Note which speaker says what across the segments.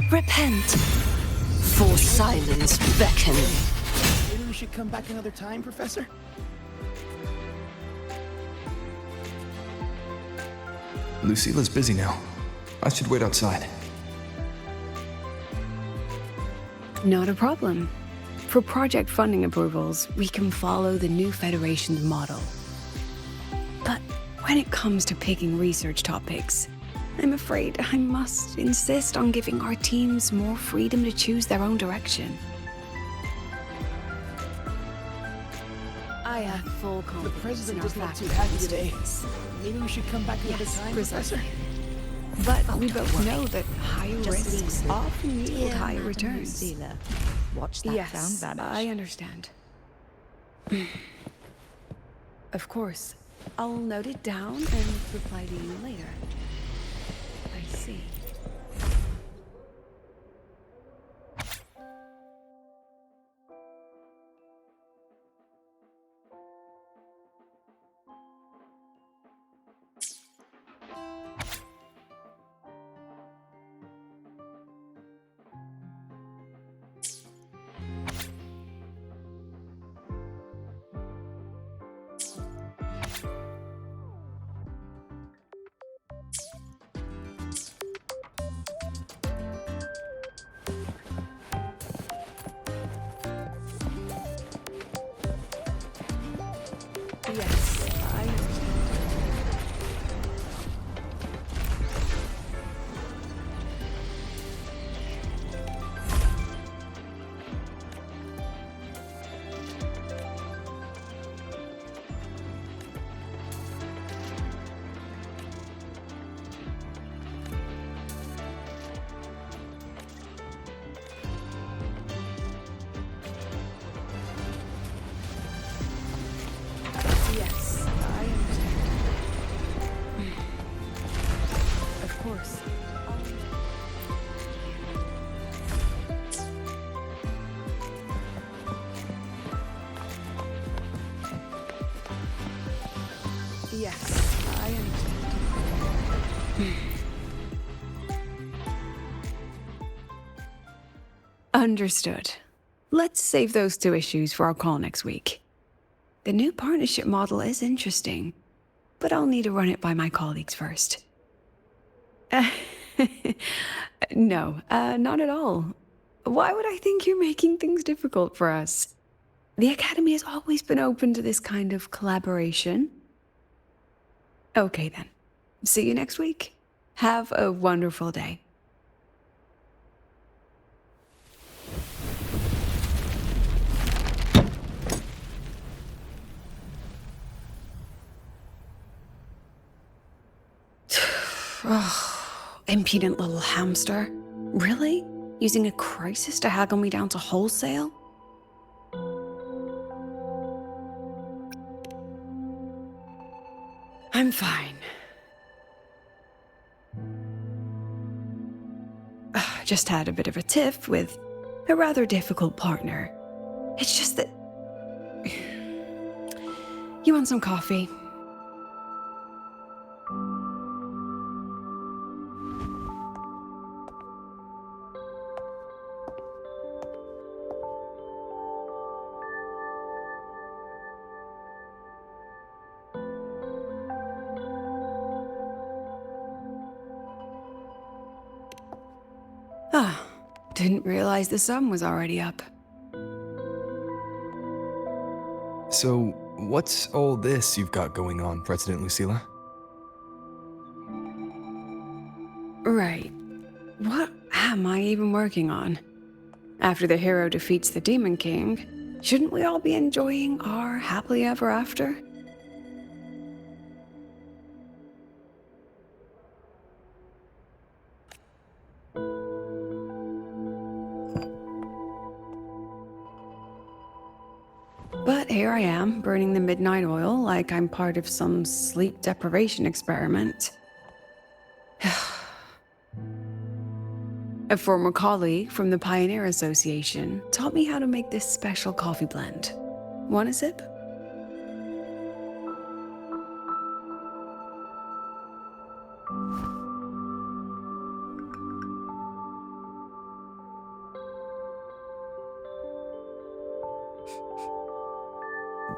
Speaker 1: Repent, for silence beckon.
Speaker 2: Maybe we should come back another time, Professor?
Speaker 3: Lucila's busy now. I should wait outside.
Speaker 4: Not a problem. For project funding approvals, we can follow the new Federation's model. But when it comes to picking research topics, I'm afraid I must insist on giving our teams more freedom to choose their own direction. I have full
Speaker 2: The
Speaker 4: confidence in
Speaker 2: president
Speaker 4: our
Speaker 2: doesn't look too
Speaker 4: faculty
Speaker 2: happy
Speaker 4: and
Speaker 2: today.
Speaker 4: students.
Speaker 2: Maybe we should come back another
Speaker 4: Yes,
Speaker 2: time,
Speaker 4: precisely.
Speaker 2: Professor?
Speaker 4: But we both know that higher risks often yield higher returns.
Speaker 1: Lucilla, watch that
Speaker 4: Yes,
Speaker 1: sound vanish.
Speaker 4: I understand. Of course. I'll note it down and reply to you later. I see. Yes, I understand. Yes, I understand. Of course. Yes, I understand. Understood. Let's save those two issues for our call next week. The new partnership model is interesting, but I'll need to run it by my colleagues first. No, not at all. Why would I think you're making things difficult for us? The Academy has always been open to this kind of collaboration. Okay then. See you next week. Have a wonderful day. Oh, impudent little hamster. Really? Using a crisis to haggle me down to wholesale? I'm fine. Just had a bit of a tiff with a rather difficult partner. It's just that... You want some coffee? Ah, didn't realize the sun was already up.
Speaker 3: So, what's all this you've got going on, President Lucila?
Speaker 4: Right. What am I even working on? After the hero defeats the Demon King, shouldn't we all be enjoying our happily ever after? But here I am, burning the midnight oil like I'm part of some sleep deprivation experiment. A former colleague from the Pioneer Association taught me how to make this special coffee blend. Want a sip?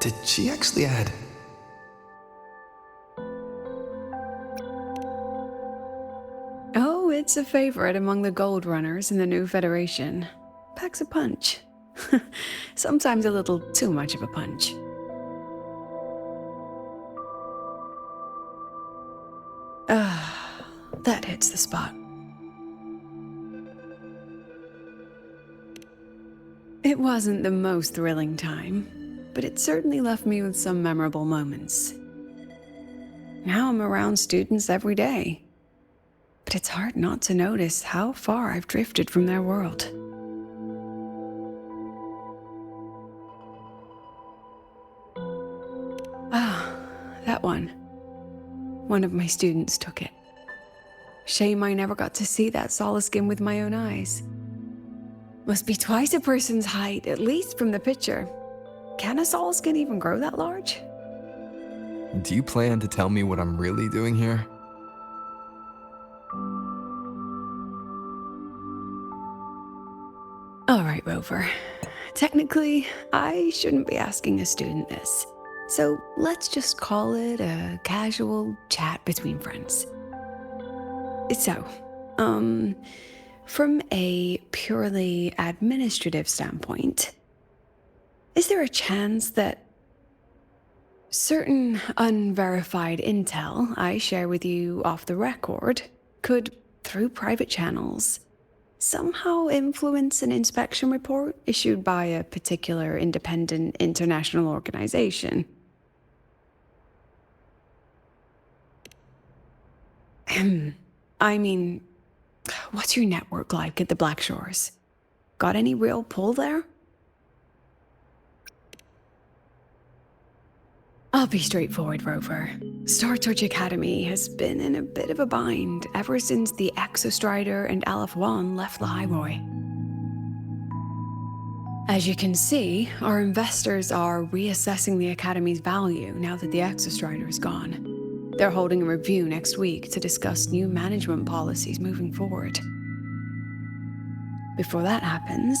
Speaker 3: Did she actually add?
Speaker 4: Oh, it's a favorite among the gold runners in the new Federation. Packs a punch. Sometimes a little too much of a punch. That hits the spot. It wasn't the most thrilling time, but it certainly left me with some memorable moments. Now I'm around students every day, but it's hard not to notice how far I've drifted from their world. That one. One of my students took it. Shame I never got to see that Solaskin with my own eyes. Must be twice a person's height, at least from the picture. Can a Solaskin even grow that large?
Speaker 3: Do you plan to tell me what I'm really doing here?
Speaker 4: All right, Rover. Technically, I shouldn't be asking a student this. So let's just call it a casual chat between friends. So, from a purely administrative standpoint, is there a chance that certain unverified intel I share with you off the record could, through private channels, somehow influence an inspection report issued by a particular independent international organization? I mean, what's your network like at the Black Shores? Got any real pull there? I'll be straightforward, Rover. Star Touch Academy has been in a bit of a bind ever since the Exostrider and Aleph One left the Highway. As you can see, our investors are reassessing the Academy's value now that the Exostrider is gone. They're holding a review next week to discuss new management policies moving forward. Before that happens,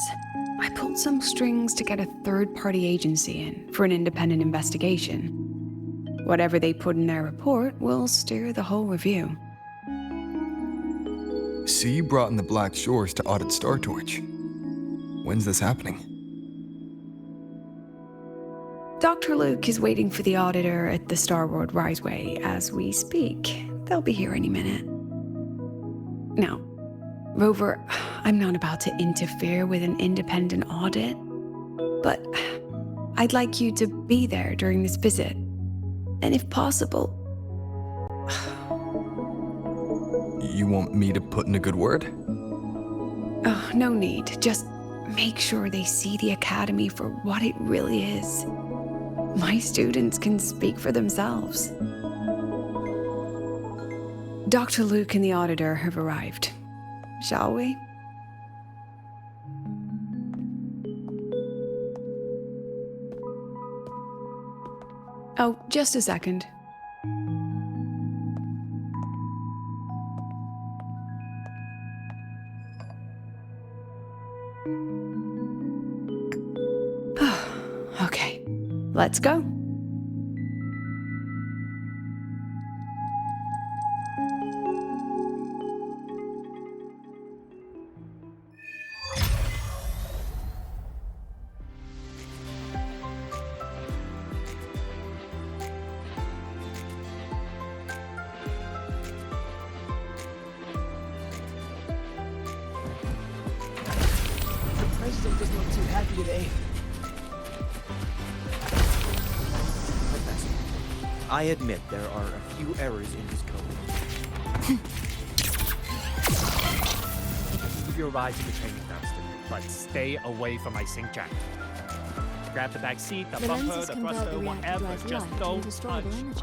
Speaker 4: I pulled some strings to get a third-party agency in for an independent investigation. Whatever they put in their report will steer the whole review.
Speaker 3: So you brought in the Black Shores to audit Star Torch. When's this happening?
Speaker 4: Dr. Luke is waiting for the auditor at the Starworld Riseway as we speak. They'll be here any minute. Now, Rover, I'm not about to interfere with an independent audit, but I'd like you to be there during this visit. And if possible...
Speaker 3: You want me to put in a good word?
Speaker 4: Oh, no need. Just make sure they see the Academy for what it really is. My students can speak for themselves. Dr. Luke and the auditor have arrived. Shall we? Oh, just a second. Okay, let's go.
Speaker 2: The president doesn't look too happy today. Professor, I admit there are a few errors in his code.
Speaker 5: Give your ride to the training ground, student, but stay away from my sync jack. Grab the back seat, the
Speaker 6: The
Speaker 5: bumper,
Speaker 6: lenses
Speaker 5: the
Speaker 6: convert
Speaker 5: thruster,
Speaker 6: the reactor
Speaker 5: whatever.
Speaker 6: drive
Speaker 5: Just
Speaker 6: light
Speaker 5: don't
Speaker 6: into
Speaker 5: touch.
Speaker 6: storable energy.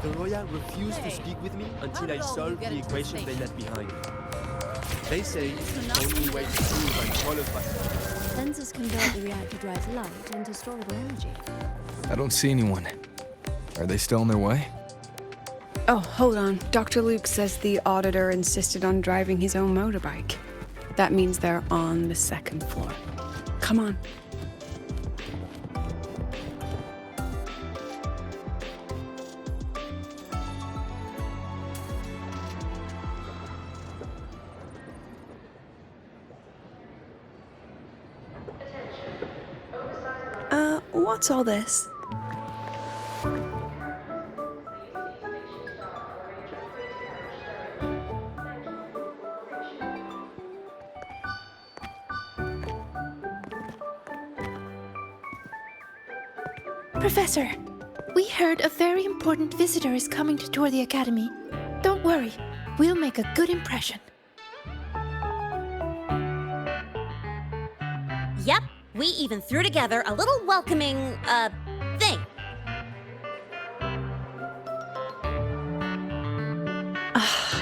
Speaker 2: The Roya refused to speak with me until I solved the equation they left behind. They say the only way to prove I'm qualified.
Speaker 6: Lenses convert the reactor drive light into storable energy.
Speaker 3: I don't see anyone. Are they still on their way?
Speaker 4: Oh, hold on. Dr. Luke says the auditor insisted on driving his own motorbike. That means they're on the second floor. Come on. What's all this?
Speaker 7: Professor, we heard a very important visitor is coming to tour the Academy. Don't worry, we'll make a good impression.
Speaker 8: Yep, we even threw together a little welcoming, thing.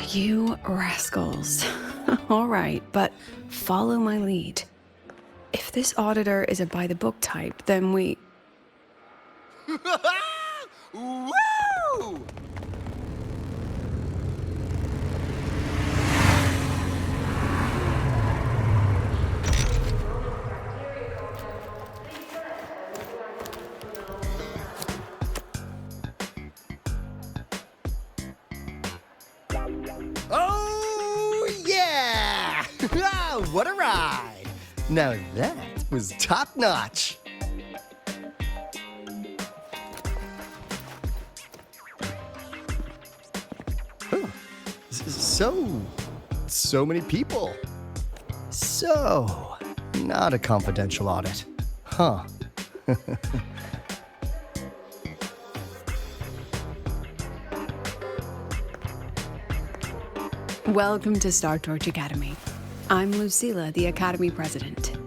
Speaker 4: You rascals. All right, but follow my lead. If this auditor is a by-the-book type, then we...
Speaker 2: Woo!
Speaker 9: Oh, yeah! What a ride! Now that was top-notch. Huh. So many people. So, not a confidential audit. Huh.
Speaker 4: Welcome to Star Torch Academy. I'm Lucilla, the Academy President.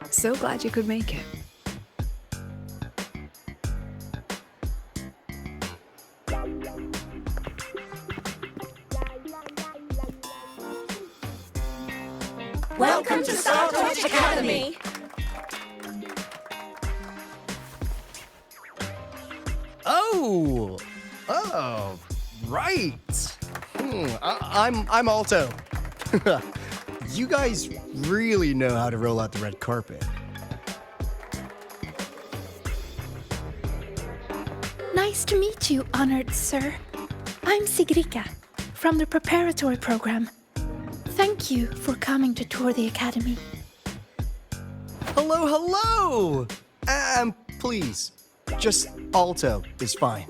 Speaker 4: So glad you could make it.
Speaker 1: Welcome to Star Torch Academy.
Speaker 9: Oh, right. I'm Alto. You guys really know how to roll out the red carpet.
Speaker 7: Nice to meet you, honored sir. I'm Sigrika, from the preparatory program. Thank you for coming to tour the Academy.
Speaker 9: Hello! Please, just Alto is fine.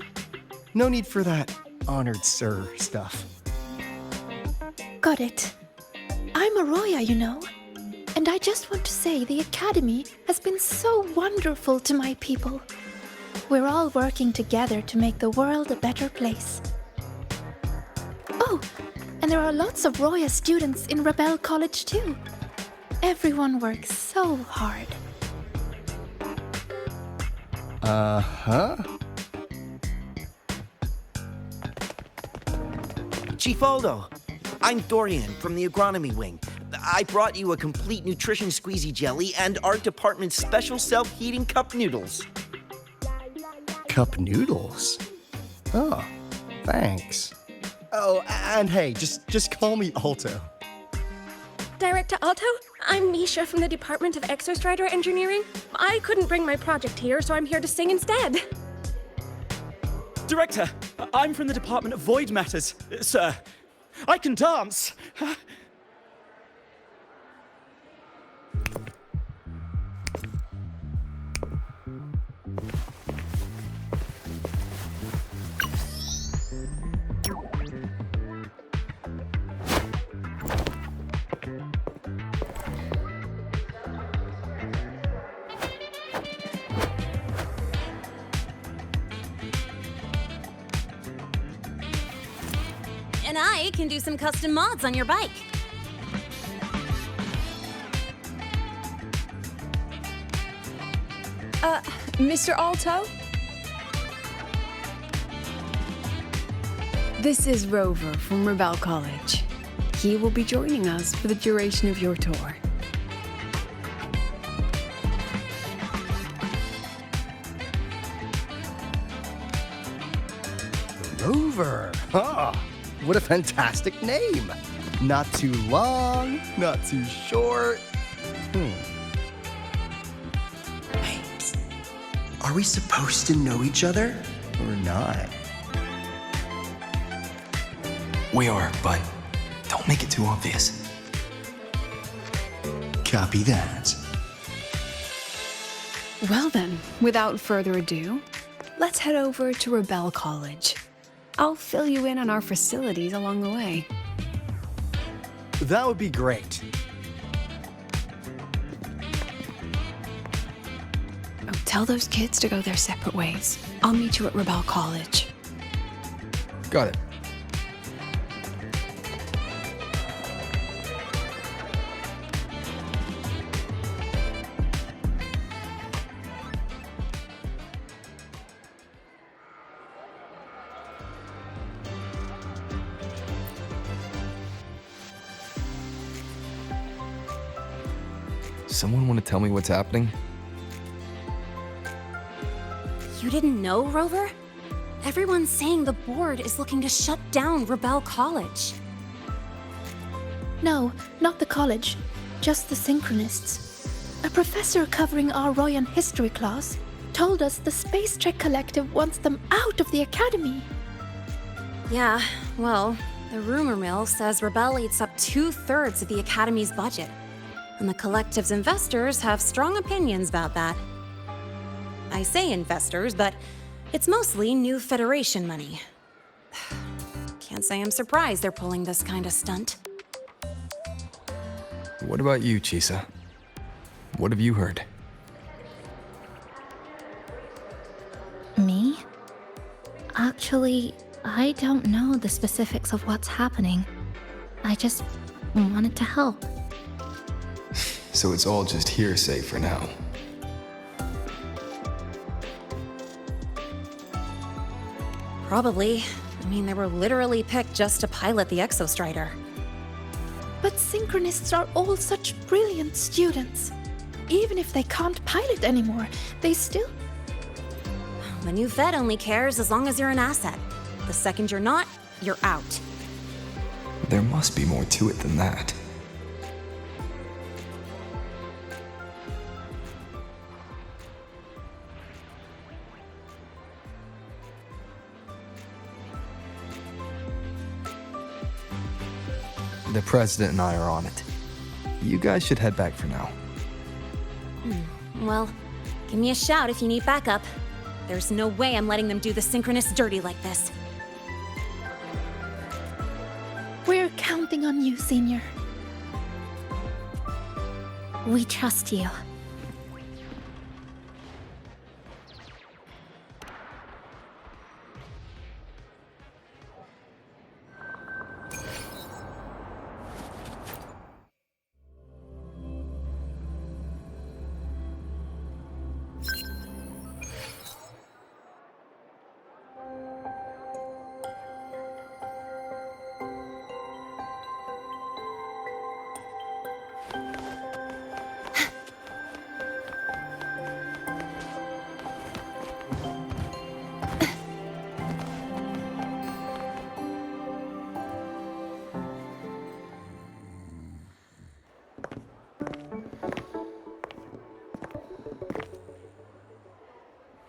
Speaker 9: No need for that honored sir stuff.
Speaker 7: Got it. I'm a Roya, you know. And I just want to say the Academy has been so wonderful to my people. We're all working together to make the world a better place. Oh, and there are lots of Roya students in Rebel College too. Everyone works so hard.
Speaker 9: Uh-huh.
Speaker 2: Chief Aldo, I'm Dorian from the agronomy wing. I brought you a complete nutrition squeezy jelly and our department's special self-heating cup noodles.
Speaker 9: Cup noodles? Oh, thanks. Oh, and hey, just call me Alto.
Speaker 10: Director Alto, I'm Misha from the Department of Exostrider Engineering. I couldn't bring my project here, so I'm here to sing instead.
Speaker 5: Director, I'm from the Department of Void Matters, sir. I can dance.
Speaker 8: And I can do some custom mods on your bike.
Speaker 4: Mr. Alto? This is Rover from Rebel College. He will be joining us for the duration of your tour.
Speaker 9: Rover. Ah, what a fantastic name. Not too long, not too short.
Speaker 2: Hey, are we supposed to know each other or not?
Speaker 3: We are, but don't make it too obvious.
Speaker 2: Copy that.
Speaker 4: Well then, without further ado, let's head over to Rebel College. I'll fill you in on our facilities along the way.
Speaker 9: That would be great.
Speaker 4: Oh, tell those kids to go their separate ways. I'll meet you at Rebel College.
Speaker 3: Got it. Someone want to tell me what's happening?
Speaker 8: You didn't know, Rover? Everyone's saying the board is looking to shut down Rebel College.
Speaker 7: No, not the college, just the Synchronists. A professor covering our Royan history class told us the Space Trek Collective wants them out of the Academy.
Speaker 8: Yeah, well, the rumor mill says Rebel eats up 2/3 of the Academy's budget. And the Collective's investors have strong opinions about that. I say investors, but it's mostly new Federation money. Can't say I'm surprised they're pulling this kind of stunt.
Speaker 3: What about you, Chisa? What have you heard?
Speaker 7: Me? Actually, I don't know the specifics of what's happening. I just wanted to help.
Speaker 3: So it's all just hearsay for now.
Speaker 8: Probably. I mean, they were literally picked just to pilot the Exostrider.
Speaker 7: But Synchronists are all such brilliant students. Even if they can't pilot anymore, they still...
Speaker 8: The new Fed only cares as long as you're an asset. The second you're not, you're out.
Speaker 3: There must be more to it than that. The president and I are on it. You guys should head back for now.
Speaker 8: Well, give me a shout if you need backup. There's no way I'm letting them do the Synchronists dirty like this.
Speaker 7: We're counting on you, Senior. We trust you.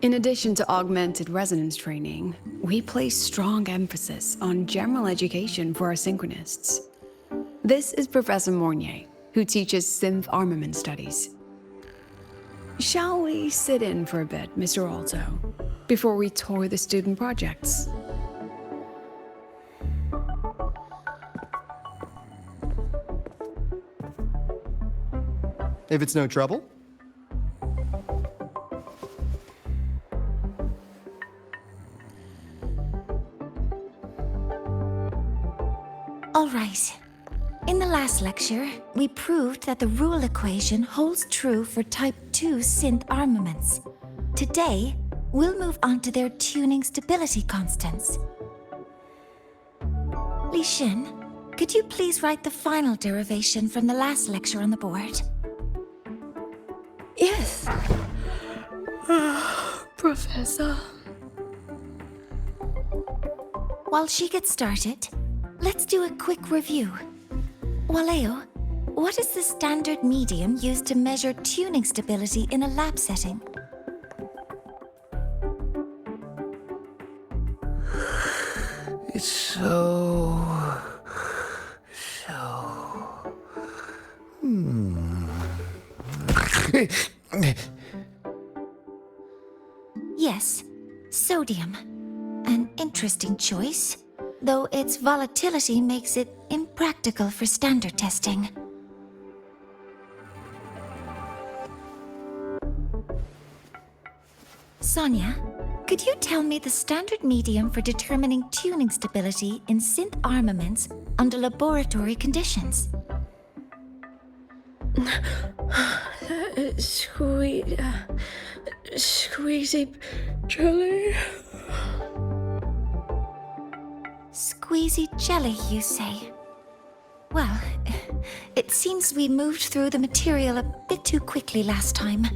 Speaker 4: In addition to augmented resonance training, we place strong emphasis on general education for our Synchronists. This is Professor Mornier, who teaches synth armament studies. Shall we sit in for a bit, Mr. Alto, before we tour the student projects?
Speaker 9: If it's no trouble.
Speaker 11: All right. In the last lecture, we proved that the rule equation holds true for Type 2 synth armaments. Today, we'll move on to their tuning stability constants. Li Xin, could you please write the final derivation from the last lecture on the board?
Speaker 4: Yes. Professor.
Speaker 11: While she gets started, let's do a quick review. Waleo, what is the standard medium used to measure tuning stability in a lab setting?
Speaker 12: It's so...
Speaker 11: Yes, sodium. An interesting choice, though its volatility makes it impractical for standard testing. Sonia, could you tell me the standard medium for determining tuning stability in synth armaments under laboratory conditions?
Speaker 10: Squeezy jelly.
Speaker 11: Squeezy jelly, you say? Well, it seems we moved through the material a bit too quickly last time.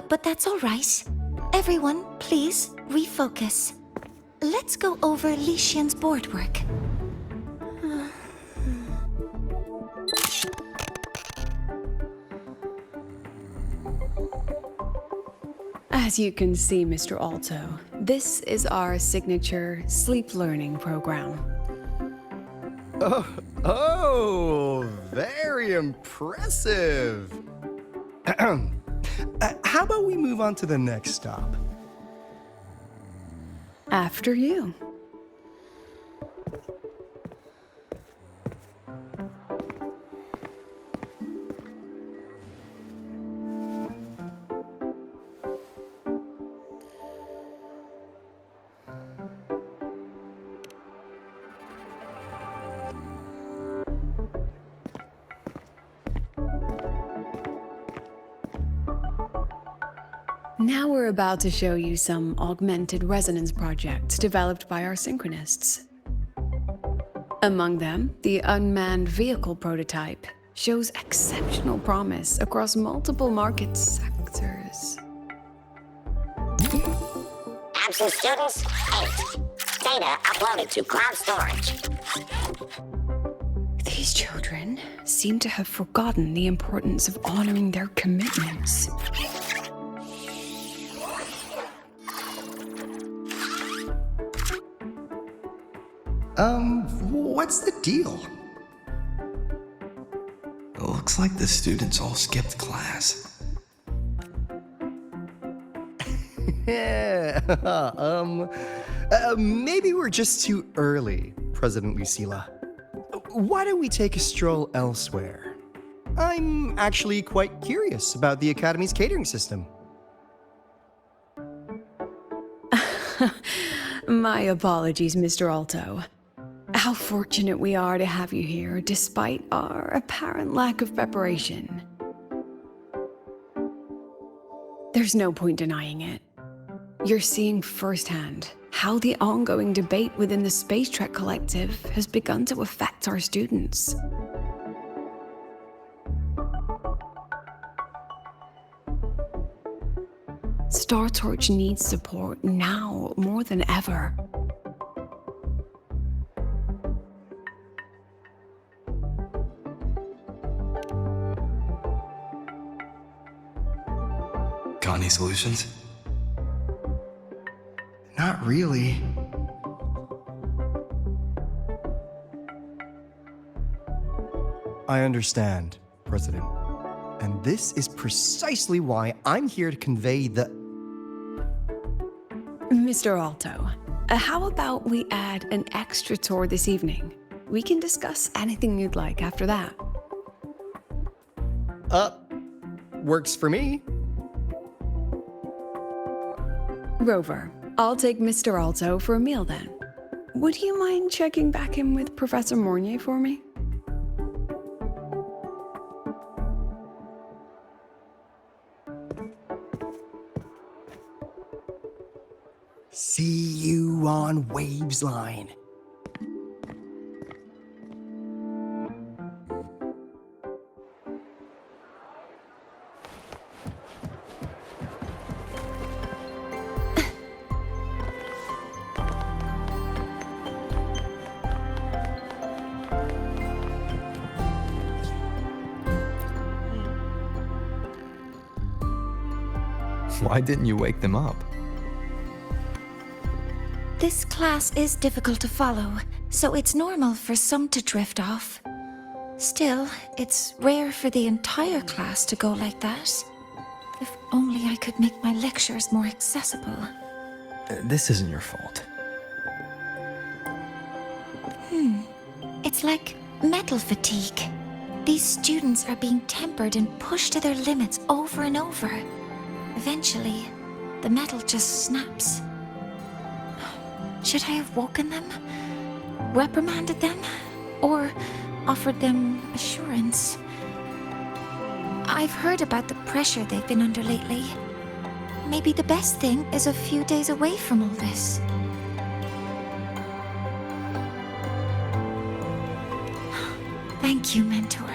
Speaker 11: But that's all right. Everyone, please refocus. Let's go over Li Xian's board work.
Speaker 4: As you can see, Mr. Alto, this is our signature sleep learning program.
Speaker 9: Oh, very impressive. How about we move on to the next stop?
Speaker 4: After you. Now we're about to show you some augmented resonance projects developed by our synchronists. Among them, the unmanned vehicle prototype shows exceptional promise across multiple market sectors.
Speaker 13: Absent students, 8. Data uploaded to cloud storage.
Speaker 4: These children seem to have forgotten the importance of honoring their commitments.
Speaker 9: What's the deal?
Speaker 3: It looks like the students all skipped class.
Speaker 9: Yeah, maybe we're just too early, President Lucila. Why don't we take a stroll elsewhere? I'm actually quite curious about the Academy's catering system.
Speaker 4: My apologies, Mr. Alto. How fortunate we are to have you here, despite our apparent lack of preparation. There's no point denying it. You're seeing firsthand how the ongoing debate within the Space Trek Collective has begun to affect our students. Star Torch needs support now more than ever.
Speaker 3: Got any solutions?
Speaker 9: Not really. I understand, President. And this is precisely why I'm here to convey the...
Speaker 4: Mr. Alto, how about we add an extra tour this evening? We can discuss anything you'd like after that.
Speaker 9: Works for me.
Speaker 4: Rover, I'll take Mr. Alto for a meal then. Would you mind checking back in with Professor Mornier for me?
Speaker 9: See you on Waves Line.
Speaker 3: Why didn't you wake them up?
Speaker 11: This class is difficult to follow, so it's normal for some to drift off. Still, it's rare for the entire class to go like that. If only I could make my lectures more accessible.
Speaker 3: This isn't your fault.
Speaker 11: It's like metal fatigue. These students are being tempered and pushed to their limits over and over. Eventually, the metal just snaps. Should I have woken them? Reprimanded them? Or offered them assurance? I've heard about the pressure they've been under lately. Maybe the best thing is a few days away from all this. Thank you, mentor.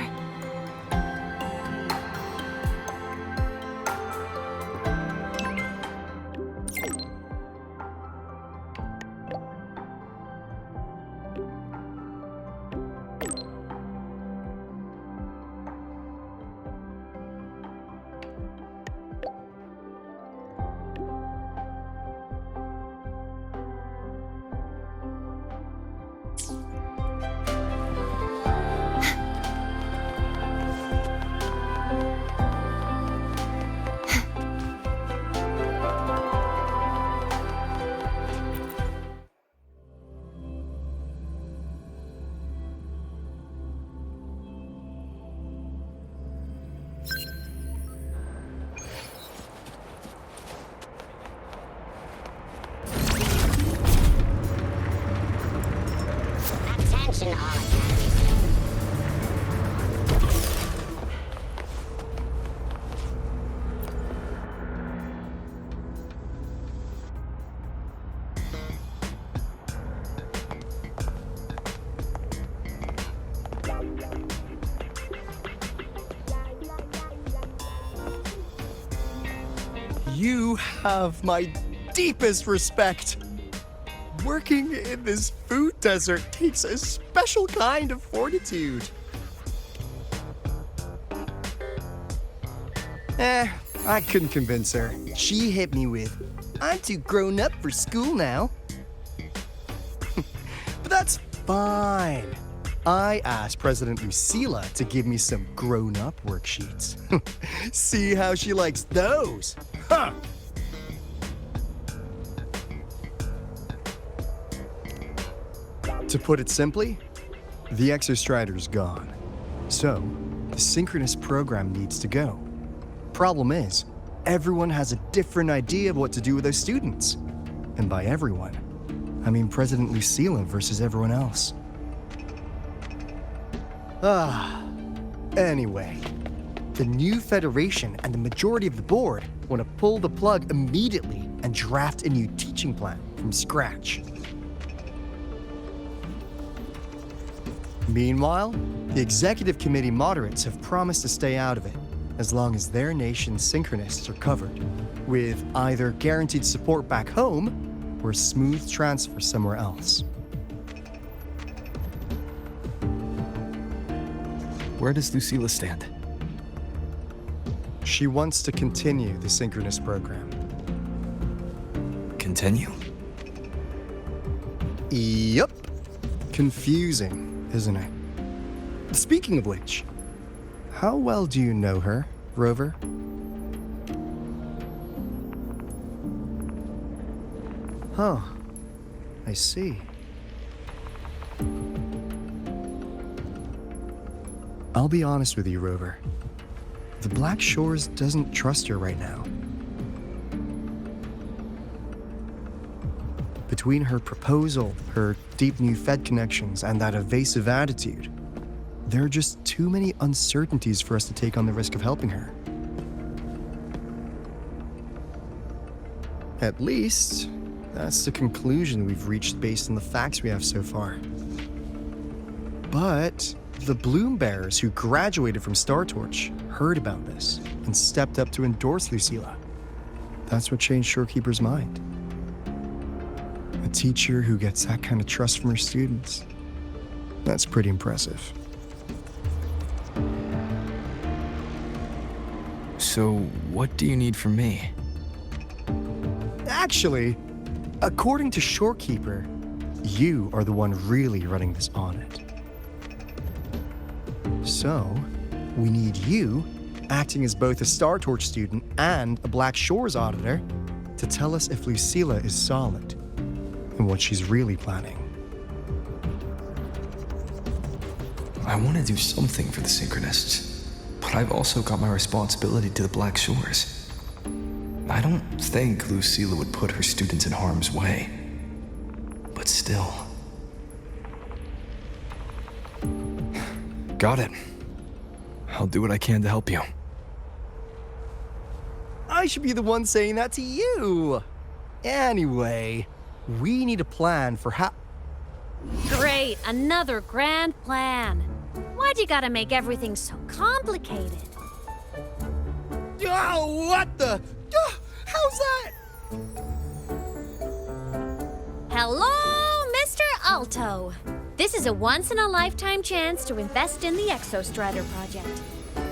Speaker 13: Attention all Academy
Speaker 9: You have my deepest respect. Working in this food desert takes a special kind of fortitude. I couldn't convince her. She hit me with, "I'm too grown up for school now." But that's fine. I asked President Lucila to give me some grown-up worksheets. See how she likes those. Huh. To put it simply, the Exostrider's gone. So, the synchronous program needs to go. Problem is, everyone has a different idea of what to do with those students. And by everyone, I mean President Lucila versus everyone else. Anyway, the new Federation and the majority of the board want to pull the plug immediately and draft a new teaching plan from scratch. Meanwhile, the executive committee moderates have promised to stay out of it, as long as their nation's synchronists are covered, with either guaranteed support back home or a smooth transfer somewhere else.
Speaker 3: Where does Lucila stand?
Speaker 9: She wants to continue the synchronous program.
Speaker 3: Continue?
Speaker 9: Yup. Confusing, isn't it? Speaking of which, how well do you know her, Rover? Huh. I see. I'll be honest with you, Rover. The Black Shores doesn't trust her right now. Between her proposal, her deep new Fed connections, and that evasive attitude, there are just too many uncertainties for us to take on the risk of helping her. At least, That's the conclusion we've reached based on the facts we have so far. But the Bloom Bearers who graduated from Star Torch heard about this and stepped up to endorse Lucilla. That's what changed Shorekeeper's mind. A teacher who gets that kind of trust from her students. That's pretty impressive.
Speaker 3: So, what do you need from me?
Speaker 9: Actually, according to Shorekeeper, you are the one really running this audit. So, we need you, acting as both a Star Torch student and a Black Shores auditor, to tell us if Lucilla is solid and what she's really planning.
Speaker 3: I want to do something for the Synchronists, but I've also got my responsibility to the Black Shores. I don't think Lucilla would put her students in harm's way, but still. Got it. I'll do what I can to help you.
Speaker 9: I should be the one saying that to you. Anyway, we need a plan for how...
Speaker 8: Great, another grand plan. Why'd you gotta make everything so complicated?
Speaker 9: Oh, what the... how's that?
Speaker 8: Hello, Mr. Alto. This is a once-in-a-lifetime chance to invest in the Exostrider project.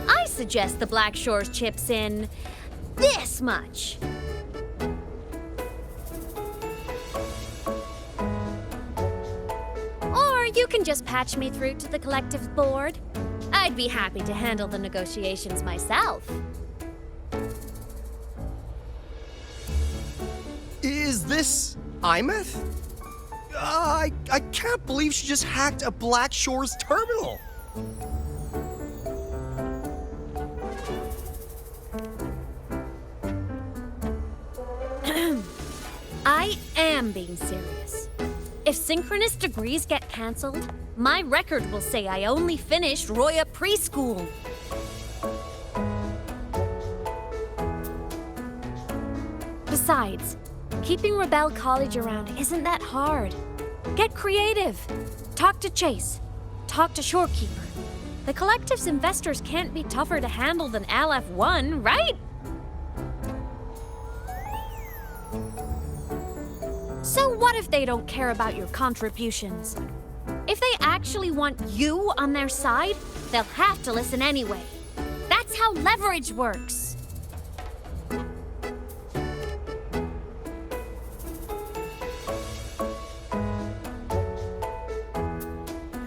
Speaker 8: I suggest the Black Shores chips in this much. Or you can just patch me through to the collective board. I'd be happy to handle the negotiations myself.
Speaker 9: Is this Imeth? I can't believe she just hacked a Black Shores terminal.
Speaker 8: I am being serious. If synchronous degrees get cancelled, my record will say I only finished Roya preschool. Besides, keeping Rebel College around isn't that hard. Get creative. Talk to Chase. Talk to Shorekeeper. The Collective's investors can't be tougher to handle than LF1, right? So what if they don't care about your contributions? If they actually want you on their side, they'll have to listen anyway. That's how leverage works.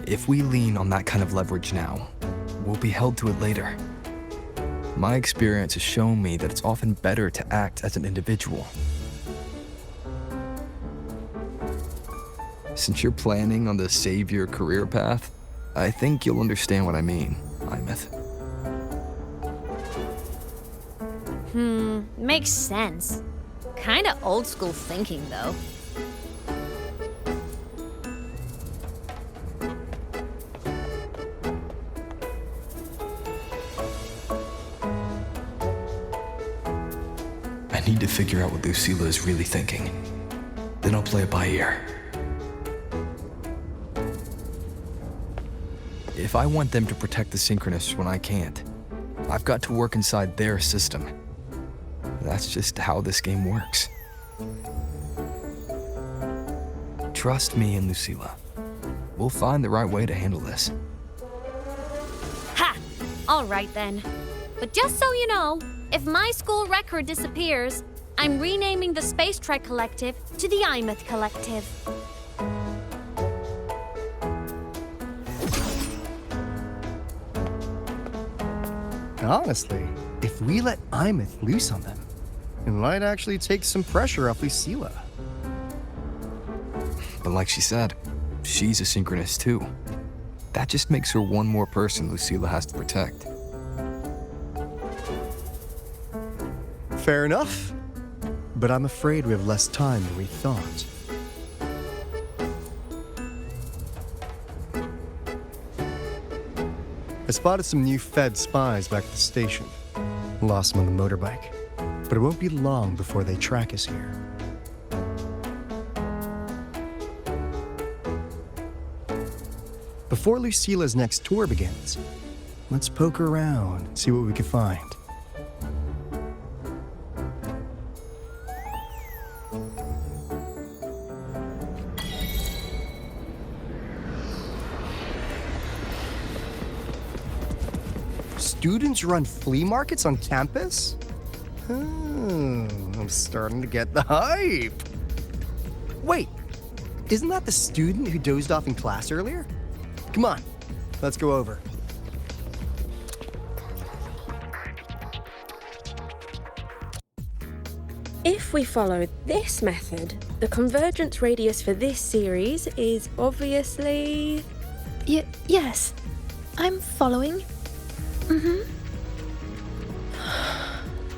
Speaker 3: If we lean on that kind of leverage now, we'll be held to it later. My experience has shown me that it's often better to act as an individual. Since you're planning on the savior career path, I think you'll understand what I mean, Imeth.
Speaker 8: Makes sense. Kinda old school thinking, though.
Speaker 3: I need to figure out what Lucilla is really thinking. Then I'll play it by ear. If I want them to protect the Synchronists when I can't, I've got to work inside their system. That's just how this game works. Trust me and Lucilla. We'll find the right way to handle this.
Speaker 8: Ha! All right then. But just so you know, if my school record disappears, I'm renaming the Space Trek Collective to the Imeth Collective.
Speaker 9: Honestly, if we let Imeth loose on them, it might actually take some pressure off Lucilla.
Speaker 3: But like she said, she's a Synchronist too. That just makes her one more person Lucilla has to protect.
Speaker 9: Fair enough, but I'm afraid we have less time than we thought. I spotted some new Fed spies back at the station. Lost them on the motorbike, but it won't be long before they track us here. Before Lucila's next tour begins, let's poke around and see what we can find. Students run flea markets on campus? Oh, I'm starting to get the hype. Wait, isn't that the student who dozed off in class earlier? Come on, let's go over.
Speaker 10: If we follow this method, the convergence radius for this series is obviously...
Speaker 7: Yes, I'm following.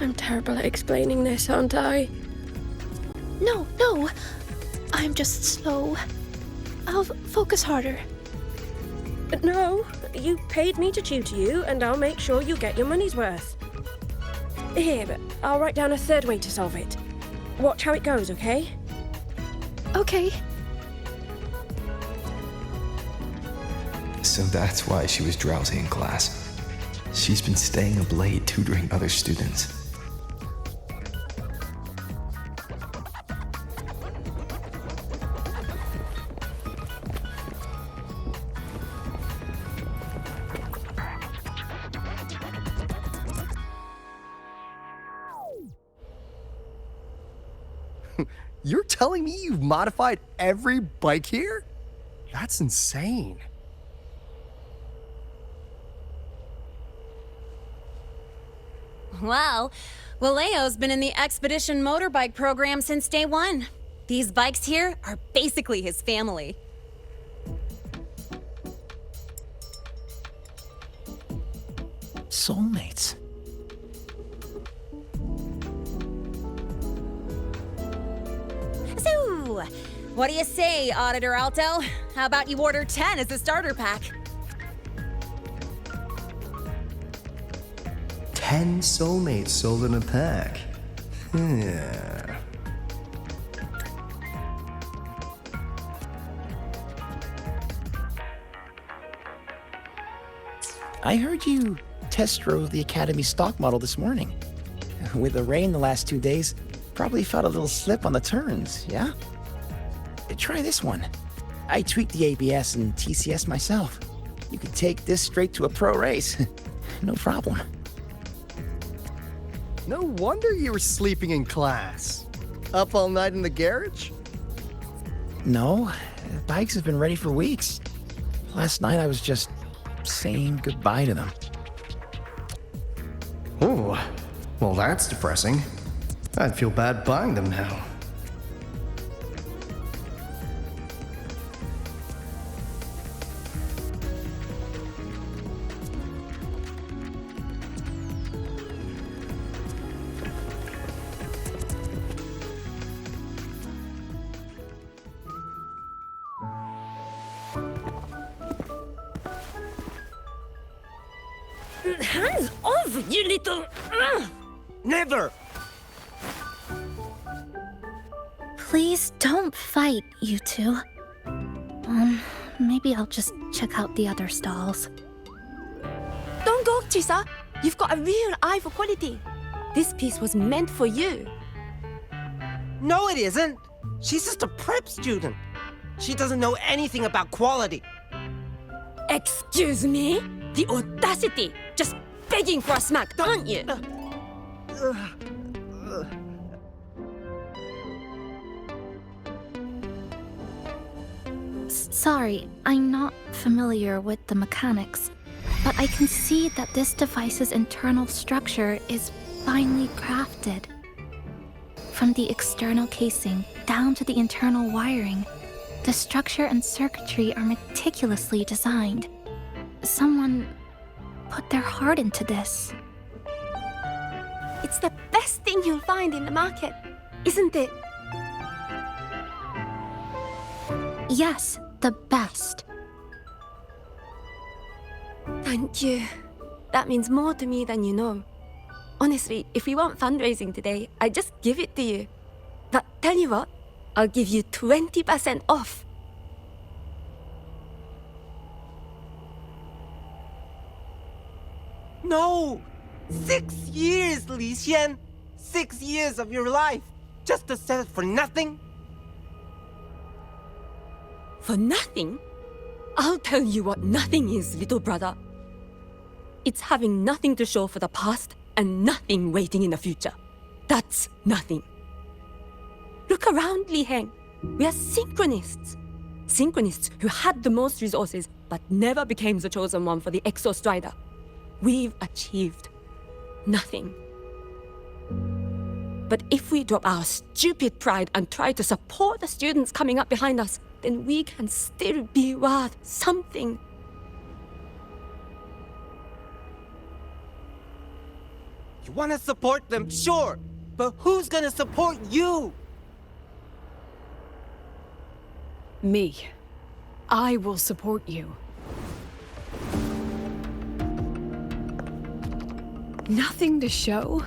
Speaker 10: I'm terrible at explaining this, aren't I?
Speaker 7: No, I'm just slow. I'll focus harder.
Speaker 10: No, you paid me to tutor you, and I'll make sure you get your money's worth. Here, I'll write down a third way to solve it. Watch how it goes, okay?
Speaker 7: Okay.
Speaker 3: So that's why she was drowsy in class. She's been staying up late tutoring other students.
Speaker 9: You're telling me you've modified every bike here? That's insane.
Speaker 8: Well, Waleo's been in the Expedition motorbike program since day one. These bikes here are basically his family.
Speaker 2: Soulmates.
Speaker 8: So, what do you say, Auditor Alto? How about you order 10 as a starter pack?
Speaker 9: 10 soulmates sold in a pack. Yeah.
Speaker 2: I heard you test drove the Academy stock model this morning. With the rain the last 2 days, probably felt a little slip on the turns, yeah? Try this one. I tweaked the ABS and TCS myself. You could take this straight to a pro race. No problem.
Speaker 9: No wonder you were sleeping in class. Up all night in the garage?
Speaker 2: No, bikes have been ready for weeks. Last night I was just saying goodbye to them.
Speaker 9: Oh, well that's depressing. I'd feel bad buying them now.
Speaker 10: Hands off, you little...
Speaker 2: Never!
Speaker 7: Please don't fight, you two. Maybe I'll just check out the other stalls.
Speaker 14: Don't go, Chisa. You've got a real eye for quality. This piece was meant for you.
Speaker 15: No, it isn't. She's just a prep student. She doesn't know anything about quality.
Speaker 14: Excuse me? The audacity! Just begging for a smack, aren't you?
Speaker 7: Sorry, I'm not familiar with the mechanics, but I can see that this device's internal structure is finely crafted. From the external casing down to the internal wiring, the structure and circuitry are meticulously designed. Someone put their heart into this.
Speaker 14: It's the best thing you'll find in the market, isn't it?
Speaker 7: Yes, the best.
Speaker 14: Thank you. That means more to me than you know. Honestly, if we want fundraising today, I'd just give it to you. But tell you what, I'll give you 20% off.
Speaker 15: No! 6 years, Li Xian! 6 years of your life, just to settle for nothing?
Speaker 14: For nothing? I'll tell you what nothing is, little brother. It's having nothing to show for the past and nothing waiting in the future. That's nothing. Look around, Li Heng. We are synchronists. Synchronists who had the most resources but never became the chosen one for the Exostrider. We've achieved nothing. But if we drop our stupid pride and try to support the students coming up behind us, then we can still be worth something.
Speaker 15: You want to support them, sure, but who's gonna support you?
Speaker 4: Me. I will support you. Nothing to show?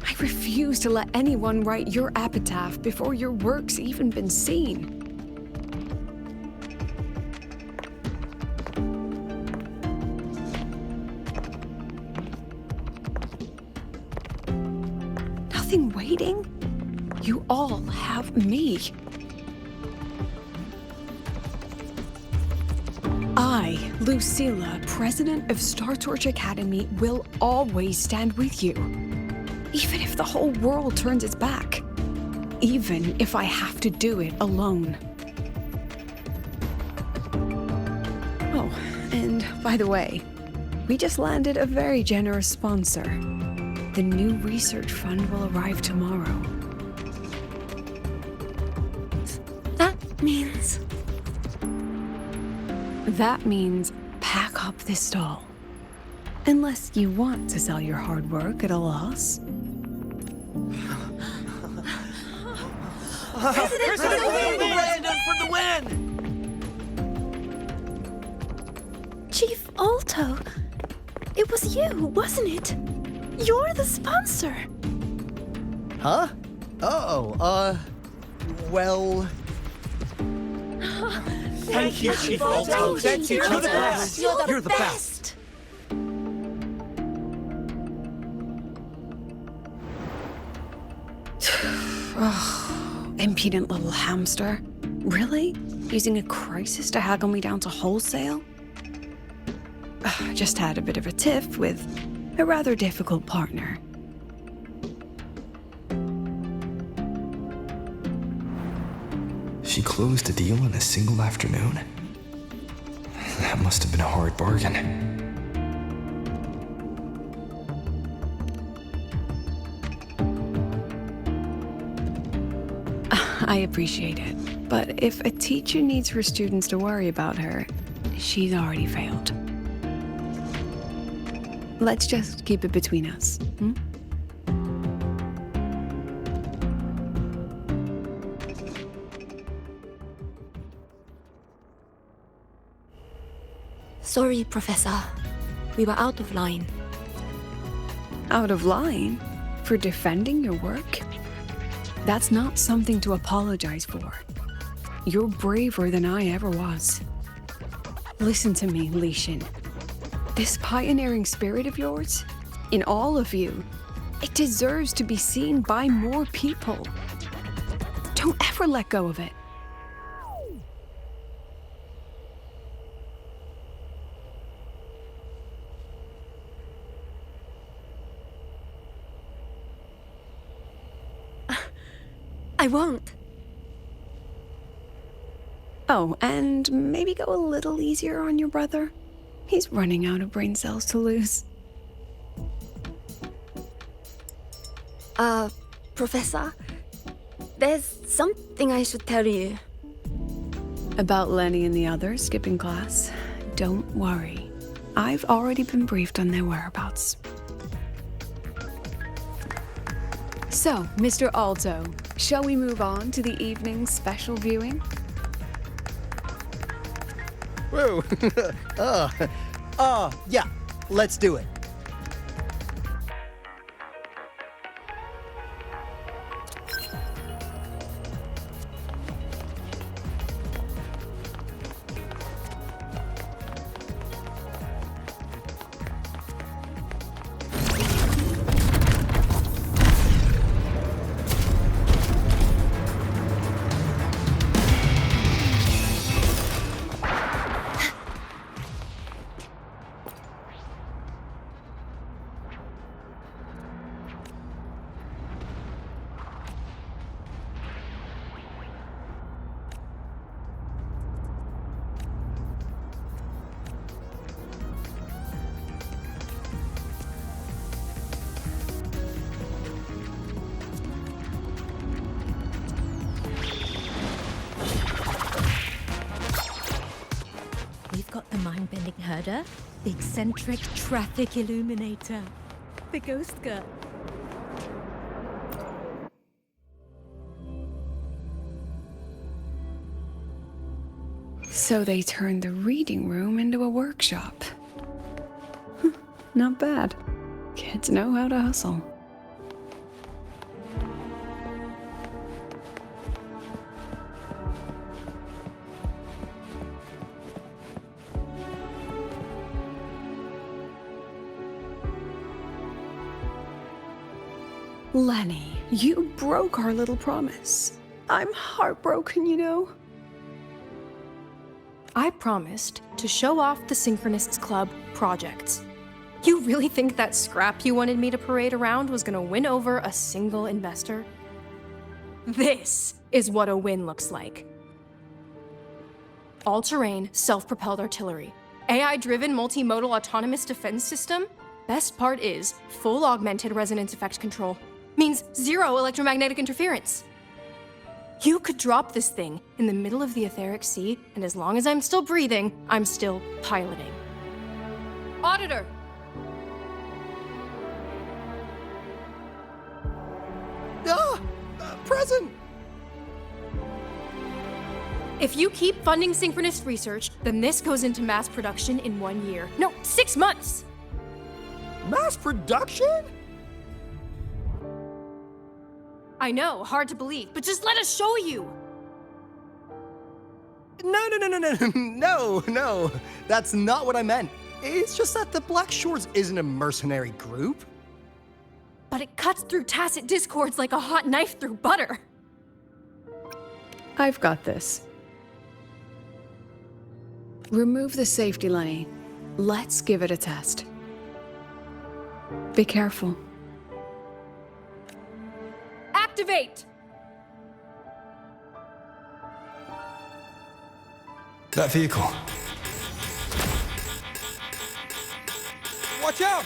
Speaker 4: I refuse to let anyone write your epitaph before your work's even been seen. Nothing waiting? You all have me. I, Lucilla, president of Star Torch Academy, will always stand with you. Even if the whole world turns its back. Even if I have to do it alone. Oh, and by the way, we just landed a very generous sponsor. The new research fund will arrive tomorrow.
Speaker 14: That means...
Speaker 4: That means pack up this stall. Unless you want to sell your hard work at a loss.
Speaker 15: President for the win! President for the win!
Speaker 7: Chief Alto, it was you, wasn't it? You're the sponsor.
Speaker 9: Huh? Well...
Speaker 5: Thank you, Chief Alto.
Speaker 15: Thank you.
Speaker 5: You're the best.
Speaker 15: You're the best.
Speaker 4: Impudent little hamster. Really? Using a crisis to haggle me down to wholesale? Just had a bit of a tiff with a rather difficult partner.
Speaker 3: She closed a deal in a single afternoon? That must have been a hard bargain.
Speaker 4: I appreciate it, but if a teacher needs her students to worry about her, she's already failed. Let's just keep it between us, hmm?
Speaker 14: Sorry, Professor. We were out of line.
Speaker 4: Out of line? For defending your work? That's not something to apologize for. You're braver than I ever was. Listen to me, Li Xin. This pioneering spirit of yours, in all of you, it deserves to be seen by more people. Don't ever let go of it.
Speaker 14: I won't.
Speaker 4: Oh, and maybe go a little easier on your brother. He's running out of brain cells to lose.
Speaker 14: Professor, there's something I should tell you.
Speaker 4: About Lenny and the others skipping class? Don't worry. I've already been briefed on their whereabouts. So, Mr. Alto, shall we move on to the evening's special viewing?
Speaker 9: Whoa. Yeah, let's do it.
Speaker 6: Herder, the eccentric traffic illuminator, the ghost girl.
Speaker 4: So they turned the reading room into a workshop. Not bad. Kids know how to hustle. Lenny, you broke our little promise. I'm heartbroken, you know.
Speaker 16: I promised to show off the Synchronists Club projects. You really think that scrap you wanted me to parade around was gonna win over a single investor? This is what a win looks like. All-terrain, self-propelled artillery. AI-driven multimodal autonomous defense system. Best part is full augmented resonance effect control. Means zero electromagnetic interference. You could drop this thing in the middle of the etheric sea, and as long as I'm still breathing, I'm still piloting. Auditor!
Speaker 9: Present!
Speaker 16: If you keep funding synchronist research, then this goes into mass production in 1 year. No, 6 months!
Speaker 9: Mass production?
Speaker 16: I know, hard to believe, but just let us show you!
Speaker 9: No. That's not what I meant. It's just that the Black Shores isn't a mercenary group.
Speaker 16: But it cuts through tacit discords like a hot knife through butter.
Speaker 4: I've got this. Remove the safety, Lenny. Let's give it a test. Be careful.
Speaker 16: Activate!
Speaker 3: That vehicle.
Speaker 15: Watch out!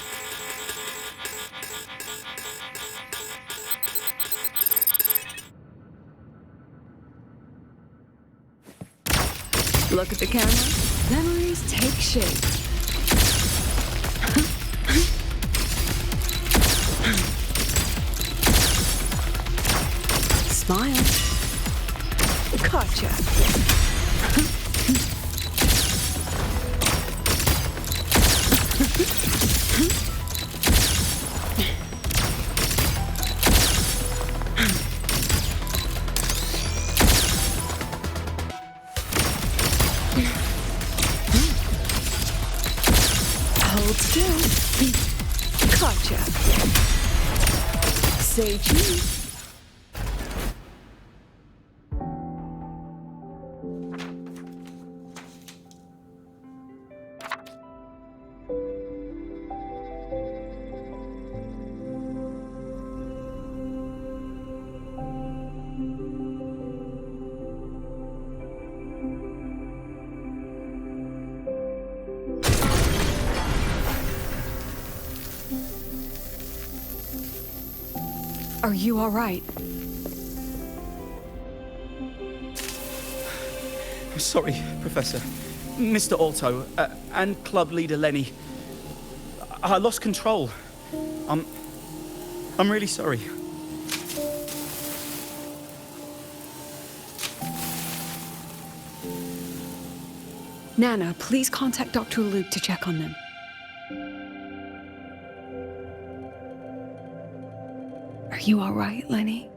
Speaker 4: Look at the camera. Memories take shape. Smile. Gotcha. Hold still. Gotcha. Say cheese. Are you all right?
Speaker 5: I'm sorry, Professor. Mr. Alto, and club leader Lenny. I lost control. I'm really sorry.
Speaker 4: Nana, please contact Dr. Luke to check on them. Are you all right, Lenny?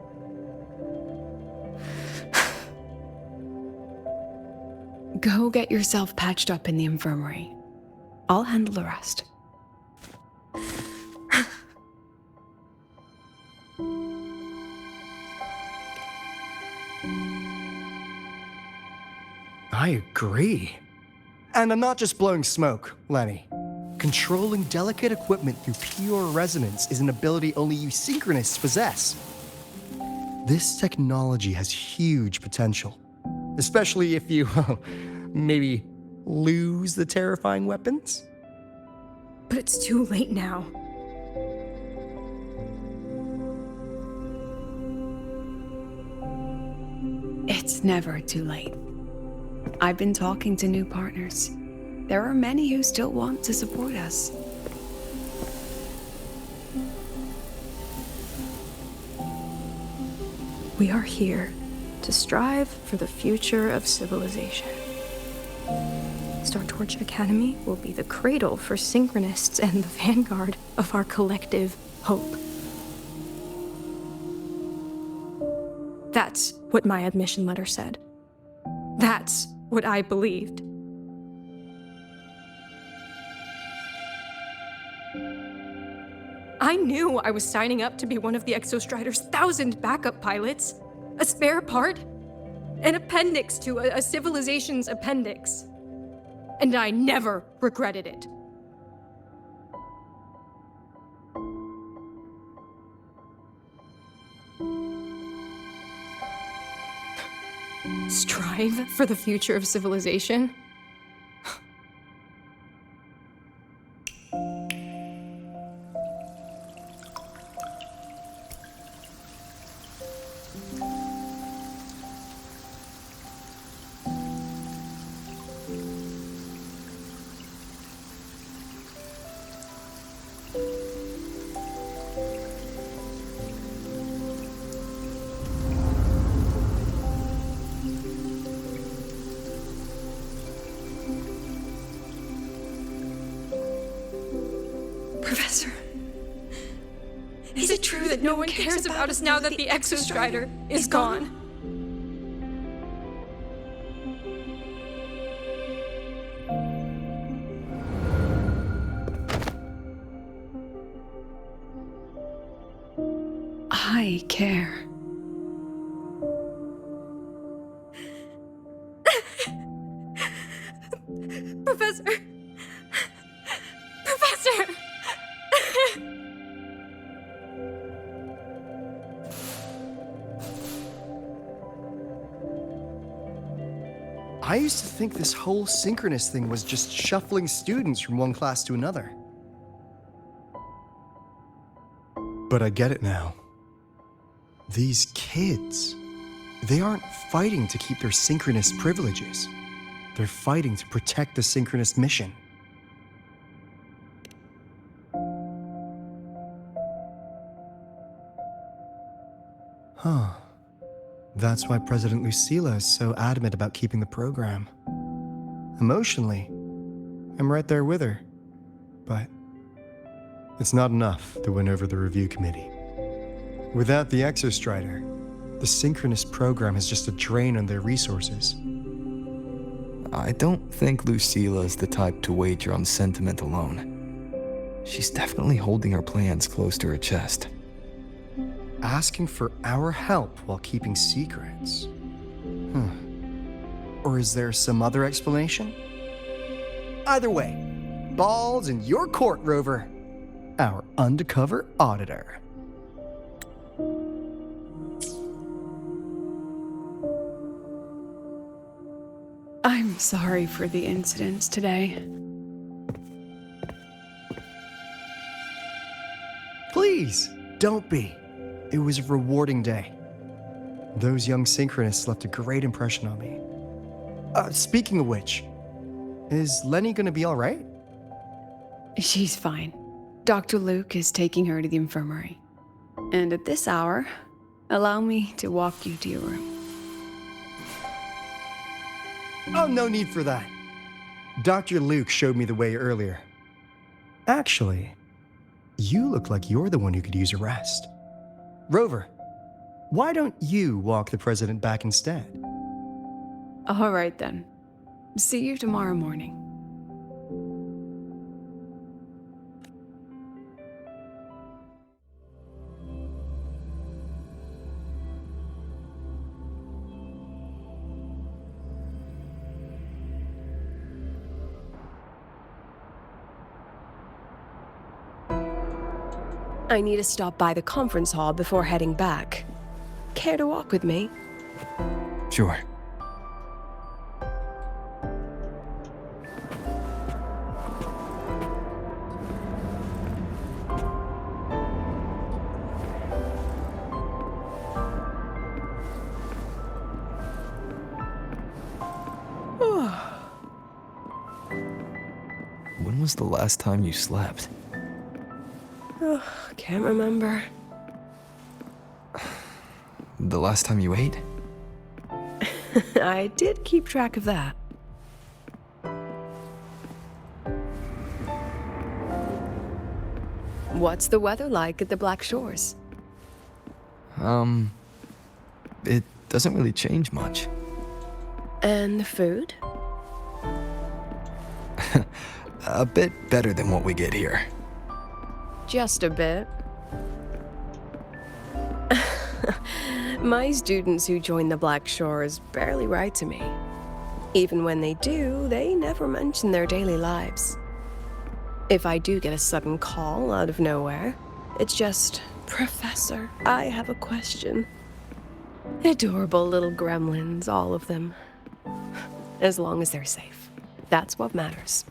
Speaker 4: Go get yourself patched up in the infirmary. I'll handle the rest.
Speaker 9: I agree. And I'm not just blowing smoke, Lenny. Controlling delicate equipment through pure resonance is an ability only you synchronists possess. This technology has huge potential, especially if you, maybe lose the terrifying weapons?
Speaker 16: But it's too late now.
Speaker 4: It's never too late. I've been talking to new partners, there are many who still want to support us.
Speaker 16: We are here to strive for the future of civilization. Star Torch Academy will be the cradle for synchronists and the vanguard of our collective hope. That's what my admission letter said. That's what I believed. I knew I was signing up to be one of the Exostrider's 1,000 backup pilots, a spare part, an appendix to a civilization's appendix. And I never regretted it. Strive for the future of civilization? Professor, is it true that no one cares about us now that the Exostrider is gone?
Speaker 4: I care.
Speaker 16: Professor! Professor!
Speaker 9: I used to think this whole synchronous thing was just shuffling students from one class to another. But I get it now. These kids, they aren't fighting to keep their synchronous privileges. They're fighting to protect the synchronous mission. Huh. That's why President Lucilla is so adamant about keeping the program. Emotionally, I'm right there with her. But it's not enough to win over the review committee. Without the Exostrider, the synchronous program is just a drain on their resources.
Speaker 3: I don't think Lucila's the type to wager on sentiment alone. She's definitely holding her plans close to her chest.
Speaker 9: Asking for our help while keeping secrets? Or is there some other explanation? Either way, ball's in your court, Rover. Our undercover auditor.
Speaker 4: I'm sorry for the incidents today.
Speaker 9: Please, don't be. It was a rewarding day. Those young synchronists left a great impression on me. Speaking of which, is Lenny gonna be all right?
Speaker 4: She's fine. Dr. Luke is taking her to the infirmary. And at this hour, allow me to walk you to your room.
Speaker 9: Oh, no need for that. Dr. Luke showed me the way earlier. Actually, you look like you're the one who could use a rest. Rover, why don't you walk the president back instead?
Speaker 4: All right then. See you tomorrow morning.
Speaker 10: I need to stop by the conference hall before heading back. Care to walk with me?
Speaker 3: Sure. When was the last time you slept?
Speaker 4: Oh, can't remember.
Speaker 3: The last time you ate?
Speaker 4: I did keep track of that. What's the weather like at the Black Shores?
Speaker 3: It doesn't really change much.
Speaker 4: And the food?
Speaker 3: A bit better than what we get here.
Speaker 4: Just a bit. My students who join the Black Shores barely write to me. Even when they do, they never mention their daily lives. If I do get a sudden call out of nowhere, it's just, "Professor, I have a question." Adorable little gremlins, all of them. As long as they're safe. That's what matters.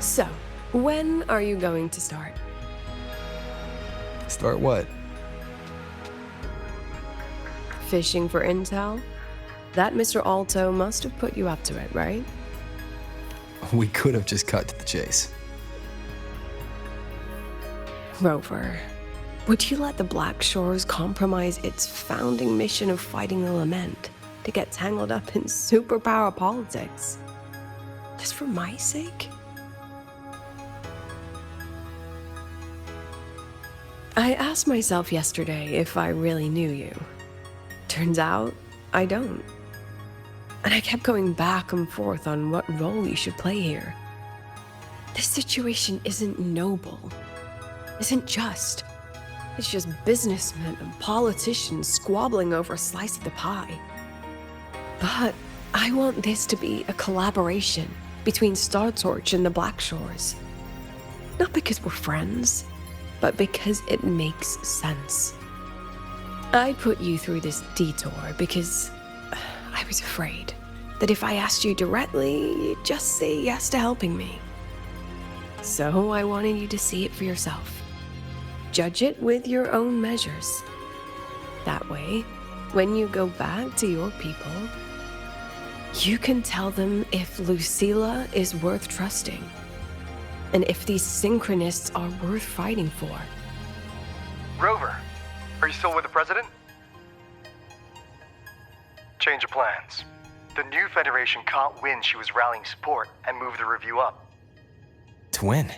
Speaker 4: So, when are you going to start?
Speaker 3: Start what?
Speaker 4: Fishing for intel? That Mr. Alto must have put you up to it, right?
Speaker 3: We could have just cut to the chase.
Speaker 4: Rover, would you let the Black Shores compromise its founding mission of fighting the Lament to get tangled up in superpower politics? Just for my sake? I asked myself yesterday if I really knew you. Turns out, I don't. And I kept going back and forth on what role you should play here. This situation isn't noble, isn't just. It's just businessmen and politicians squabbling over a slice of the pie. But I want this to be a collaboration between Star Torch and the Black Shores. Not because we're friends, but because it makes sense. I put you through this detour because I was afraid that if I asked you directly, you'd just say yes to helping me. So I wanted you to see it for yourself. Judge it with your own measures. That way, when you go back to your people, you can tell them if Lucilla is worth trusting, and if these synchronists are worth fighting for.
Speaker 9: Rover, are you still with the president? Change of plans. The new Federation caught wind she was rallying support and moved the review up.
Speaker 3: To when?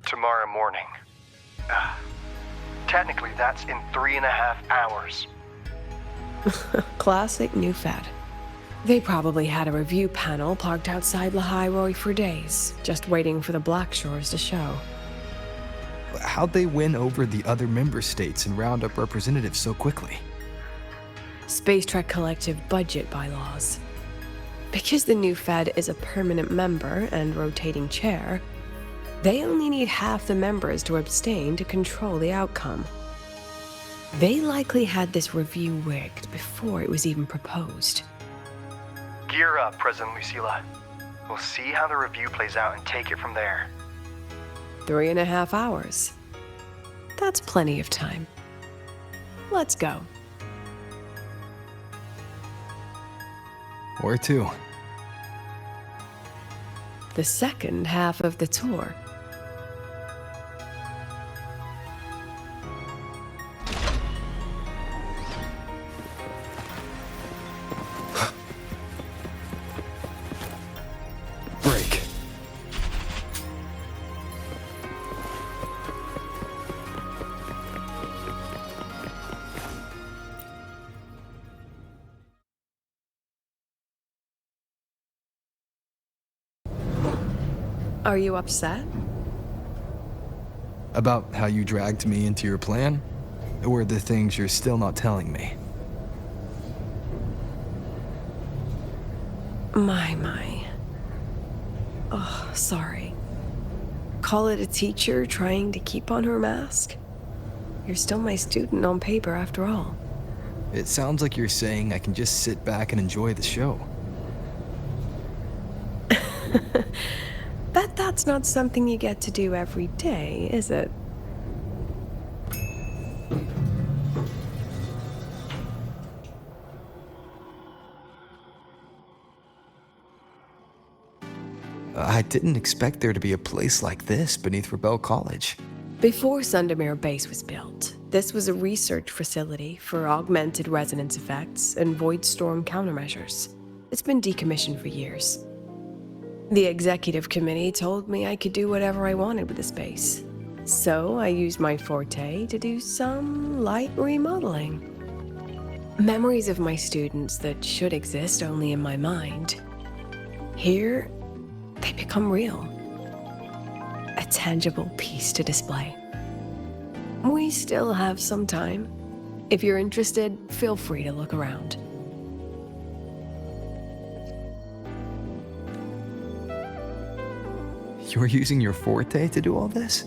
Speaker 9: Tomorrow morning. Technically, that's in 3.5 hours.
Speaker 4: Classic New Fed. They probably had a review panel parked outside Lahai for days, just waiting for the Black Shores to show.
Speaker 3: How'd they win over the other member states and round up representatives so quickly?
Speaker 4: Space Trek Collective budget bylaws. Because the New Fed is a permanent member and rotating chair, they only need half the members to abstain to control the outcome. They likely had this review rigged before it was even proposed.
Speaker 9: Gear up, President Lucilla. We'll see how the review plays out and take it from there.
Speaker 4: 3.5 hours. That's plenty of time. Let's go.
Speaker 3: Where to?
Speaker 4: The second half of the tour.
Speaker 3: Break.
Speaker 4: Are you upset?
Speaker 3: About how you dragged me into your plan? Or the things you're still not telling me?
Speaker 4: My. Oh, sorry. Call it a teacher trying to keep on her mask? You're still my student on paper after all.
Speaker 3: It sounds like you're saying I can just sit back and enjoy the show.
Speaker 4: Bet that's not something you get to do every day, is it?
Speaker 3: I didn't expect there to be a place like this beneath Rebel College.
Speaker 4: Before Sundermere Base was built, this was a research facility for augmented resonance effects and void storm countermeasures. It's been decommissioned for years. The executive committee told me I could do whatever I wanted with the space. So I used my forte to do some light remodeling. Memories of my students that should exist only in my mind. Here, they become real. A tangible piece to display. We still have some time. If you're interested, feel free to look around.
Speaker 3: You're using your forte to do all this?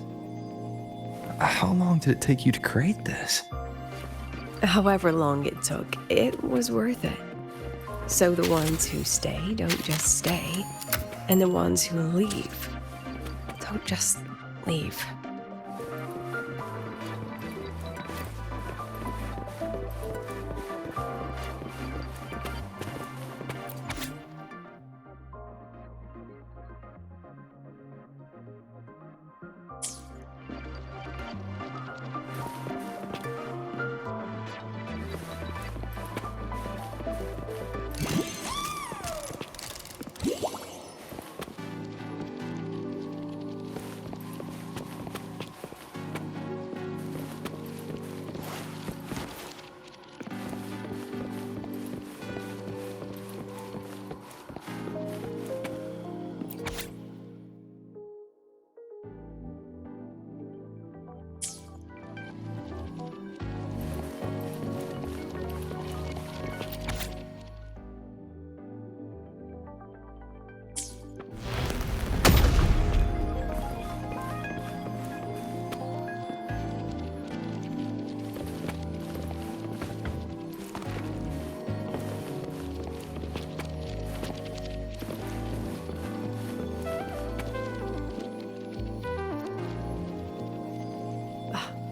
Speaker 3: How long did it take you to create this?
Speaker 4: However long it took, it was worth it. So the ones who stay don't just stay, and the ones who leave don't just leave.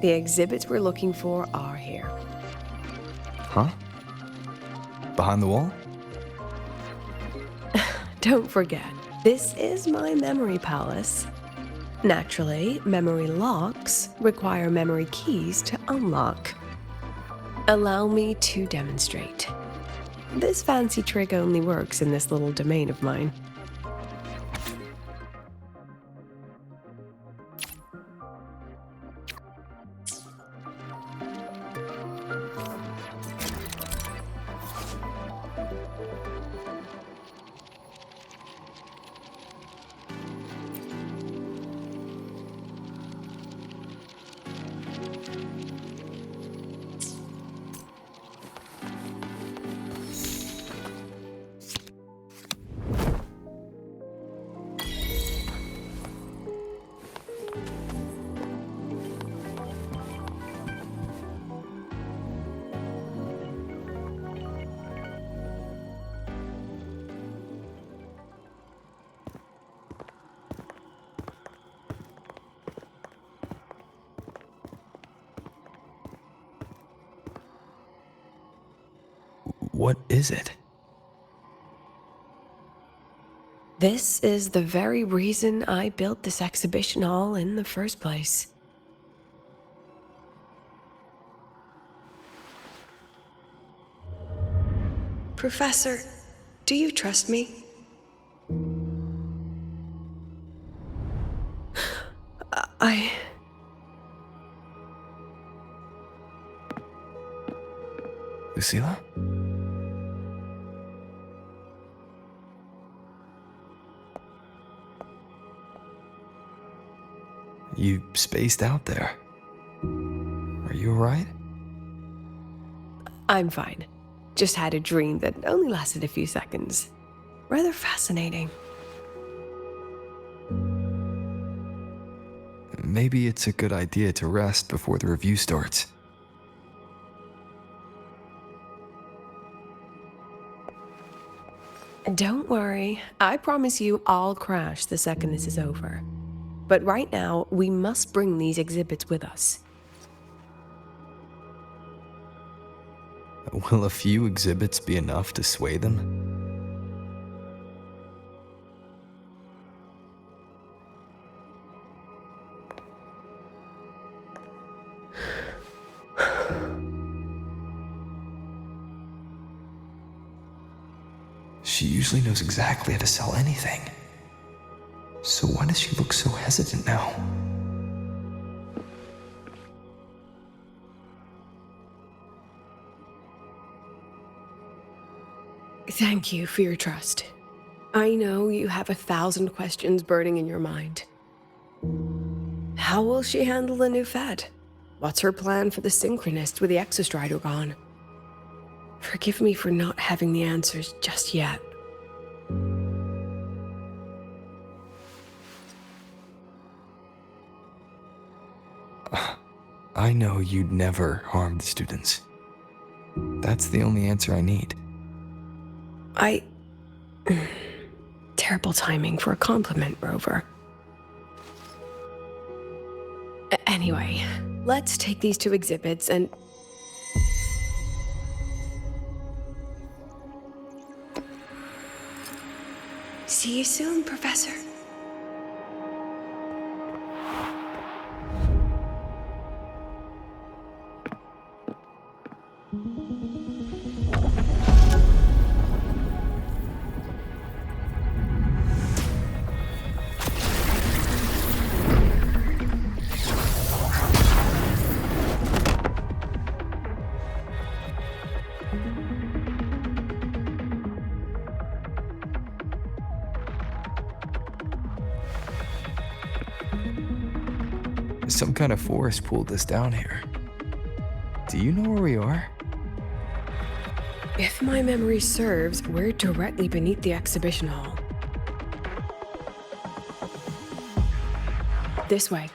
Speaker 4: The exhibits we're looking for are here.
Speaker 3: Huh? Behind the wall?
Speaker 4: Don't forget, this is my memory palace. Naturally, memory locks require memory keys to unlock. Allow me to demonstrate. This fancy trick only works in this little domain of mine.
Speaker 3: What is it?
Speaker 4: This is the very reason I built this exhibition hall in the first place. Professor, do you trust me?
Speaker 3: Lucilla? You spaced out there. Are you alright?
Speaker 4: I'm fine. Just had a dream that only lasted a few seconds. Rather fascinating.
Speaker 3: Maybe it's a good idea to rest before the review starts.
Speaker 4: Don't worry. I promise you I'll crash the second this is over. But right now, we must bring these exhibits with us.
Speaker 3: Will a few exhibits be enough to sway them? She usually knows exactly how to sell anything. So why does she look so hesitant now?
Speaker 4: Thank you for your trust. I know you have 1,000 questions burning in your mind. How will she handle the new Fed? What's her plan for the Synchronist with the Exostrider gone? Forgive me for not having the answers just yet.
Speaker 3: I know you'd never harm the students. That's the only answer I need.
Speaker 4: Terrible timing for a compliment, Rover. Anyway, let's take these 2 exhibits and... See you soon, Professor.
Speaker 3: Some kind of force pulled us down here. Do you know where we are?
Speaker 4: If my memory serves, we're directly beneath the exhibition hall. This way.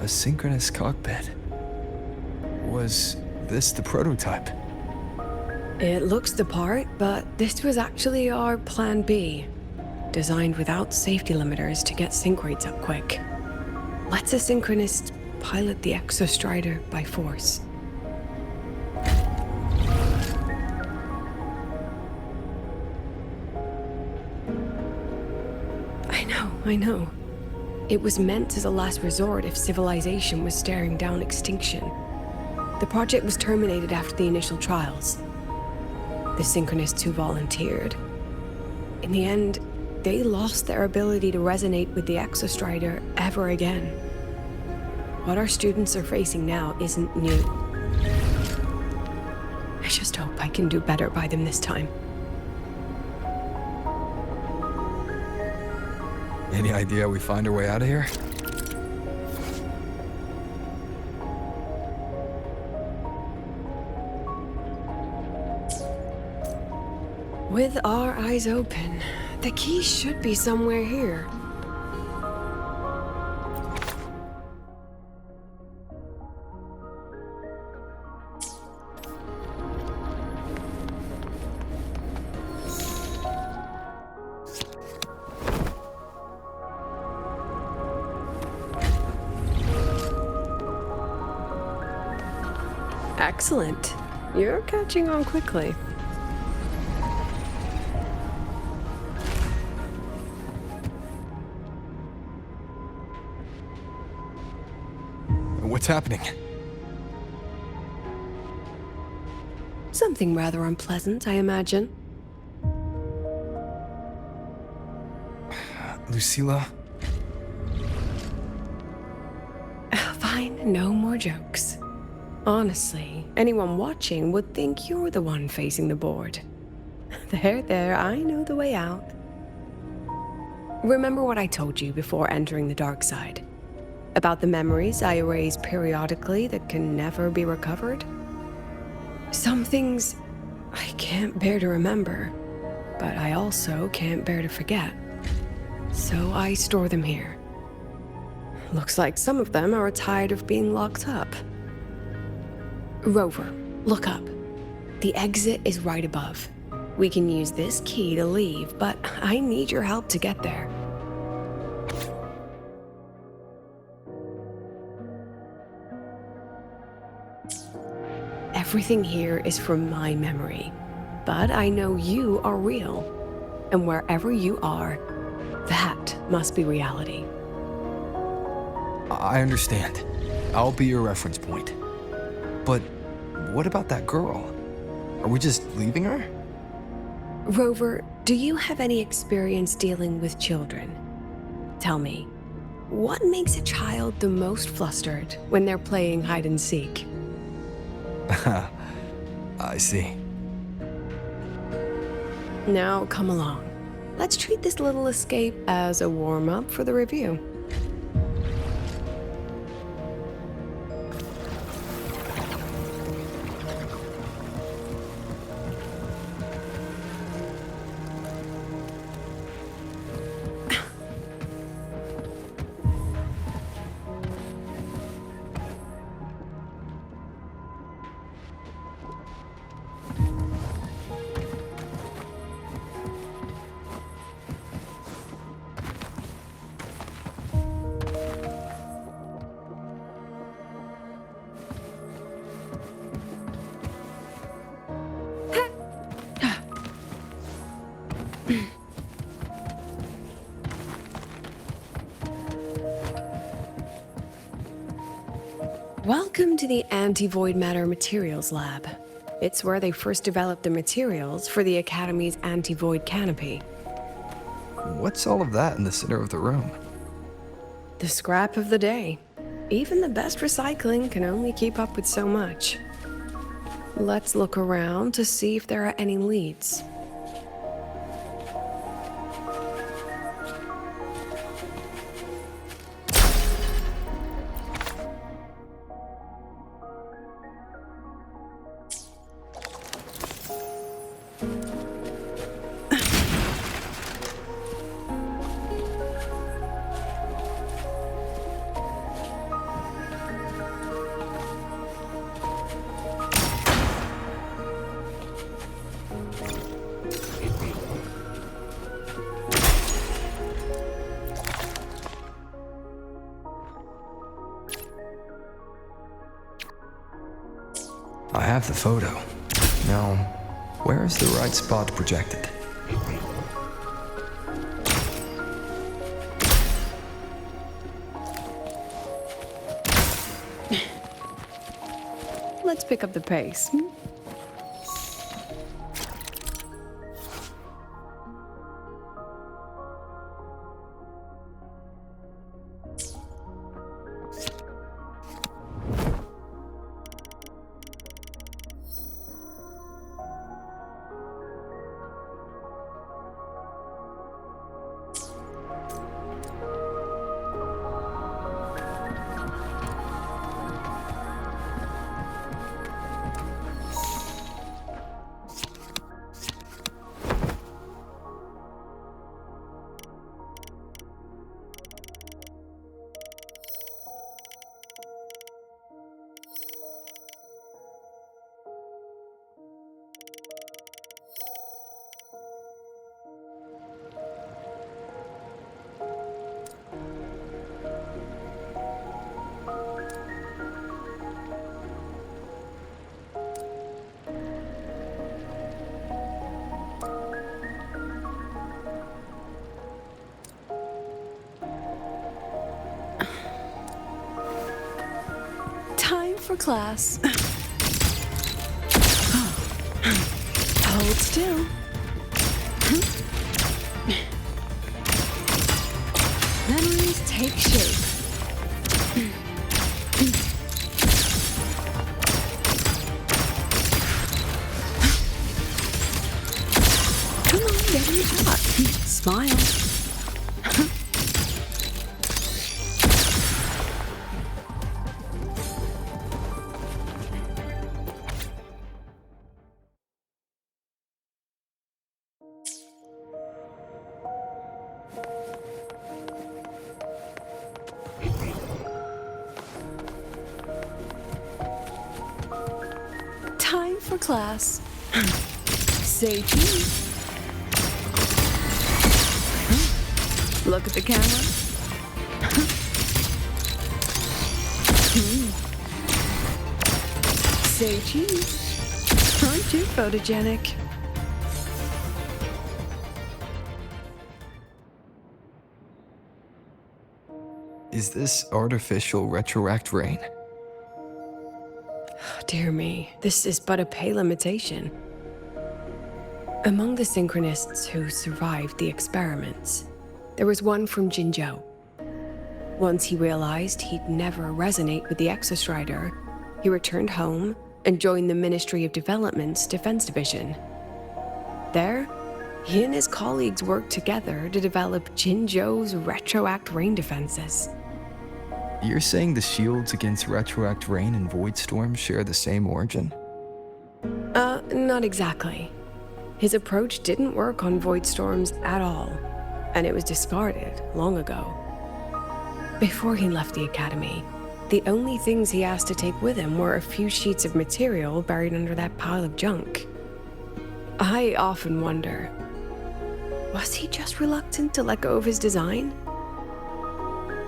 Speaker 3: A synchronous cockpit. Was this the prototype?
Speaker 4: It looks the part, but this was actually our Plan B. Designed without safety limiters to get sync rates up quick. Lets a synchronist pilot the Exostrider by force. I know. It was meant as a last resort if civilization was staring down extinction. The project was terminated after the initial trials. The synchronists who volunteered. In the end, they lost their ability to resonate with the Exostrider ever again. What our students are facing now isn't new. I just hope I can do better by them this time.
Speaker 3: Any idea how we find our way out of here?
Speaker 4: With our eyes open, the key should be somewhere here. Excellent. You're catching on quickly.
Speaker 3: What's happening?
Speaker 4: Something rather unpleasant, I imagine.
Speaker 3: Lucilla?
Speaker 4: Fine, no more jokes. Honestly, anyone watching would think you're the one facing the board. There, I know the way out. Remember what I told you before entering the dark side? About the memories I erase periodically that can never be recovered? Some things I can't bear to remember, but I also can't bear to forget. So I store them here. Looks like some of them are tired of being locked up. Rover, look up. The exit is right above. We can use this key to leave, but I need your help to get there. Everything here is from my memory, but I know you are real. And wherever you are, that must be reality.
Speaker 3: I understand. I'll be your reference point. But what about that girl? Are we just leaving her?
Speaker 4: Rover, do you have any experience dealing with children? Tell me, what makes a child the most flustered when they're playing hide and seek?
Speaker 3: I see.
Speaker 4: Now come along. Let's treat this little escape as a warm-up for the review. Welcome to the Anti-Void Matter Materials Lab. It's where they first developed the materials for the Academy's anti-void canopy.
Speaker 3: What's all of that in the center of the room?
Speaker 4: The scrap of the day. Even the best recycling can only keep up with so much. Let's look around to see if there are any leads.
Speaker 3: I have the photo. Now, where is the right spot projected?
Speaker 4: Let's pick up the pace. Time for class. Hold still. take shape. Come on, get in the shot. Smile. Time for class. Say cheese. Look at the camera. Say cheese. Aren't you photogenic?
Speaker 3: Is this artificial retroact rain?
Speaker 4: Dear me, this is but a pale imitation. Among the synchronists who survived the experiments, there was one from Jinzhou. Once he realized he'd never resonate with the Exostrider, he returned home and joined the Ministry of Development's Defense Division. There, he and his colleagues worked together to develop Jinzhou's retroact rain defenses.
Speaker 3: You're saying the shields against retroact rain and void storms share the same origin?
Speaker 4: Not exactly. His approach didn't work on void storms at all, and it was discarded long ago. Before he left the academy, the only things he asked to take with him were a few sheets of material buried under that pile of junk. I often wonder, was he just reluctant to let go of his design?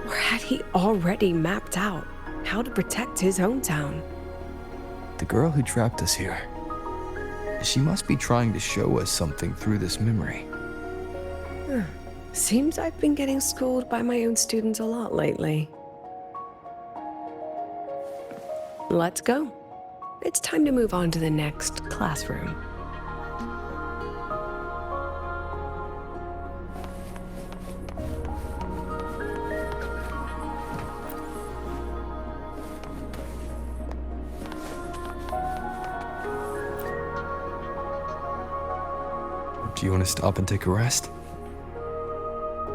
Speaker 4: Or had he already mapped out how to protect his hometown?
Speaker 3: The girl who trapped us here. She must be trying to show us something through this memory.
Speaker 4: Seems I've been getting schooled by my own students a lot lately. Let's go. It's time to move on to the next classroom.
Speaker 3: Do you want to stop and take a rest?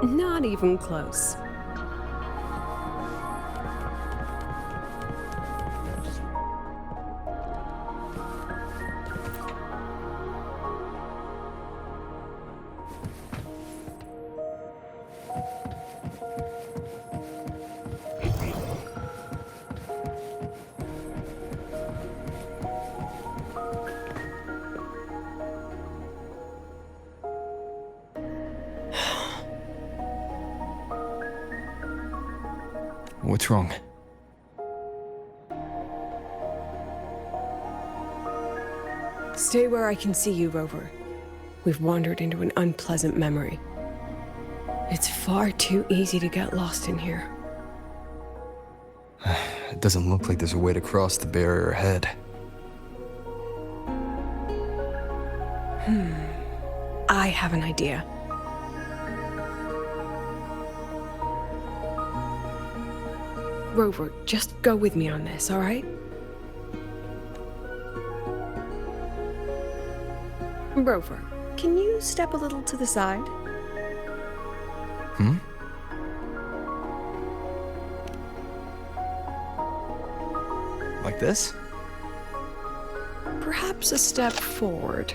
Speaker 4: Not even close.
Speaker 3: What's wrong?
Speaker 4: Stay where I can see you, Rover. We've wandered into an unpleasant memory. It's far too easy to get lost in here.
Speaker 3: It doesn't look like there's a way to cross the barrier ahead.
Speaker 4: I have an idea. Rover, just go with me on this, all right? Rover, can you step a little to the side?
Speaker 3: Like this?
Speaker 4: Perhaps a step forward.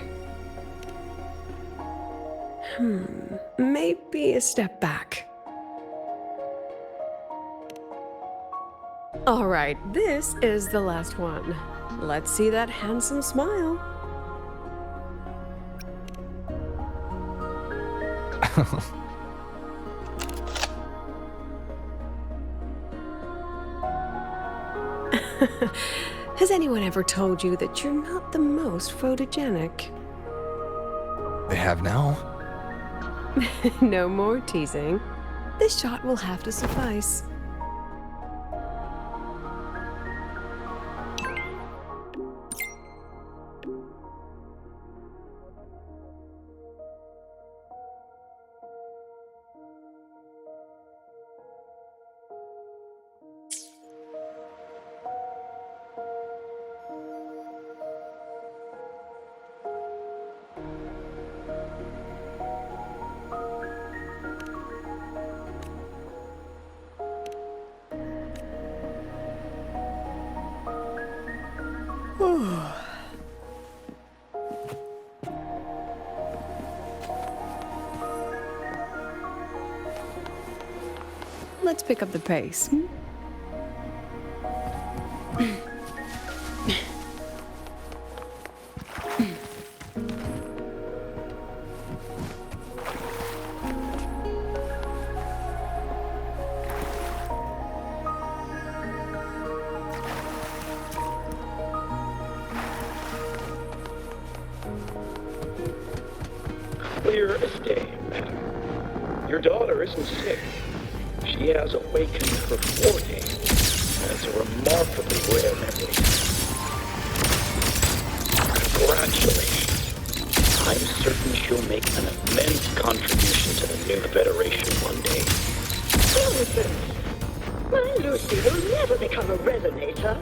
Speaker 4: Maybe a step back. All right, this is the last one. Let's see that handsome smile. Has anyone ever told you that you're not the most photogenic?
Speaker 3: They have now?
Speaker 4: No more teasing. This shot will have to suffice. let's pick up the pace.
Speaker 17: Clear as day, madam. Your daughter isn't sick. She has awakened her forte. That's a remarkably rare memory. Congratulations. I'm certain she'll make an immense contribution to the new Federation one day.
Speaker 18: Nonsense. My Lucy will never become a resonator.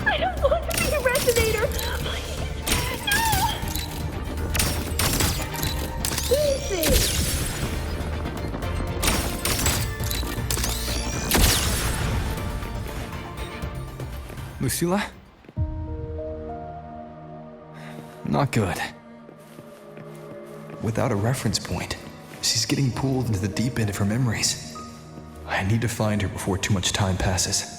Speaker 18: I don't want to be a resonator! Please! No! Lucy!
Speaker 3: Lucilla? Not good. Without a reference point, she's getting pulled into the deep end of her memories. I need to find her before too much time passes.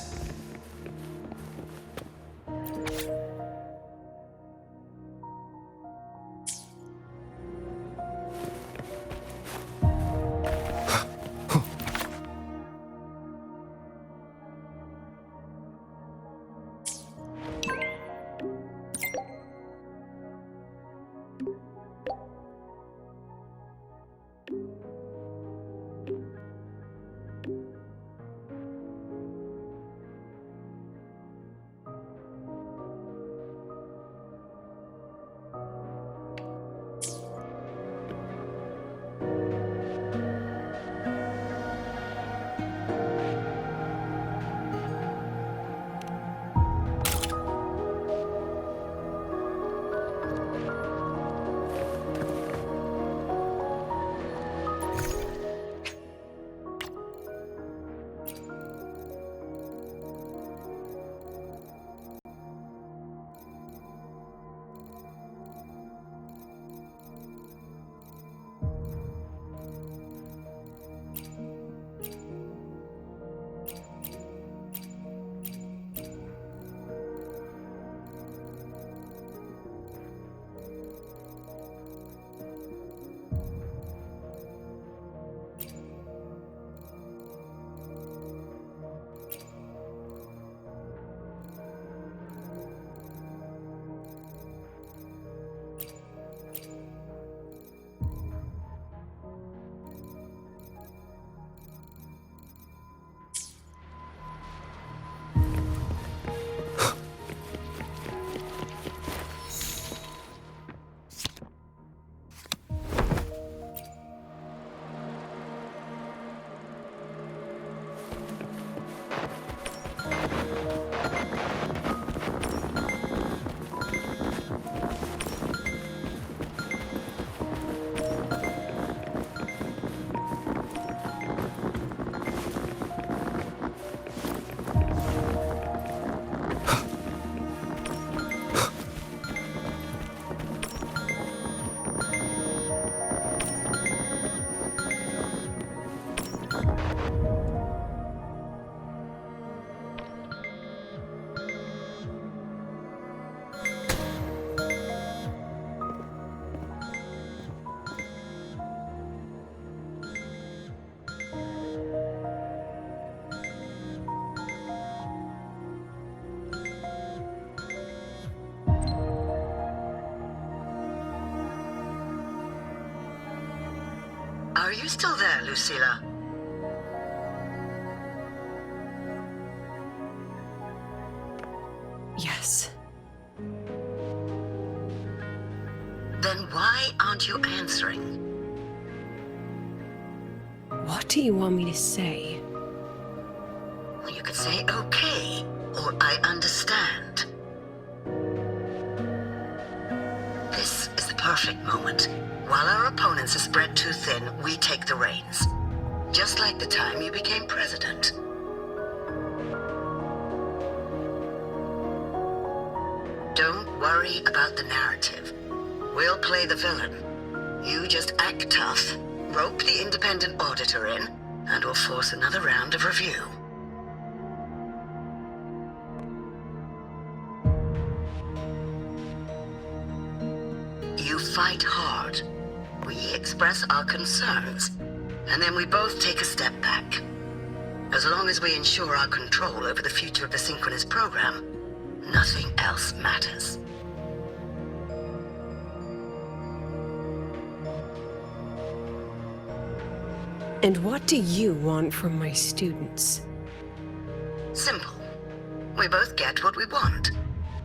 Speaker 19: Are you still there, Lucilla?
Speaker 4: Yes.
Speaker 19: Then why aren't you answering?
Speaker 4: What do you want me to say?
Speaker 19: You could say okay, or I understand. This is the perfect moment. While our opponents are spread too thin, we take the reins. Just like the time you became president. Don't worry about the narrative. We'll play the villain. You just act tough, rope the independent auditor in, and we'll force another round of review. You fight hard. We express our concerns, and then we both take a step back. As long as we ensure our control over the future of the synchronous program, nothing else matters.
Speaker 20: And what do you want from my students?
Speaker 19: Simple. We both get what we want.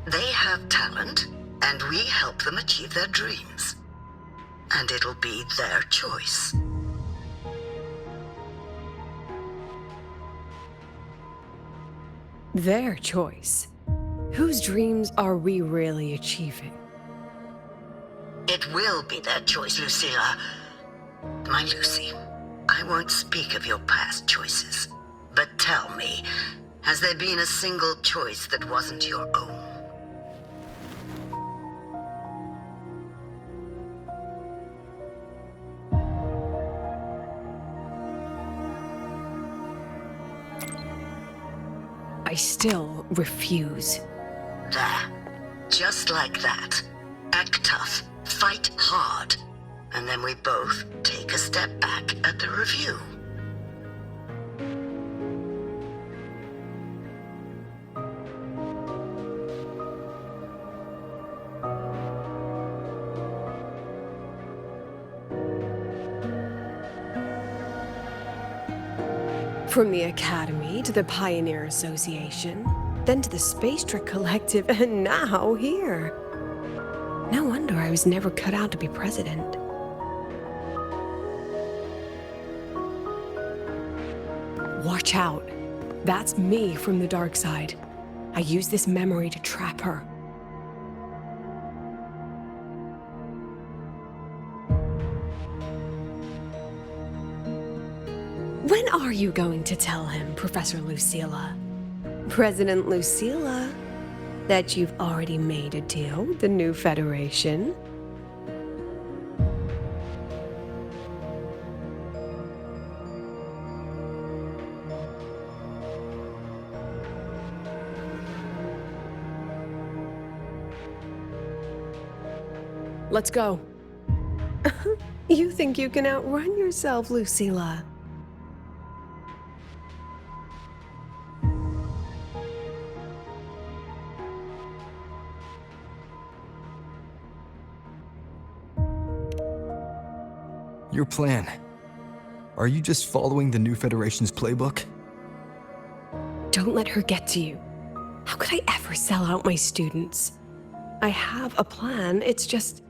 Speaker 19: They have talent, and we help them achieve their dreams. And it'll be their choice.
Speaker 20: Their choice? Whose dreams are we really achieving?
Speaker 19: It will be their choice, Lucilla. My Lucy, I won't speak of your past choices. But tell me, has there been a single choice that wasn't your own?
Speaker 20: I still refuse.
Speaker 19: There. Just like that. Act tough, fight hard, and then we both take a step back at the review.
Speaker 20: From the Academy to the Pioneer Association, then to the Space Trick Collective, and now here. No wonder I was never cut out to be president. Watch out. That's me from the dark side. I use this memory to trap her. When are you going to tell him, Professor Lucilla? President Lucilla, that you've already made a deal with the new Federation? Let's go. You think you can outrun yourself, Lucilla?
Speaker 3: Your plan. Are you just following the new Federation's playbook?
Speaker 20: Don't let her get to you. How could I ever sell out my students? I have a plan, it's just...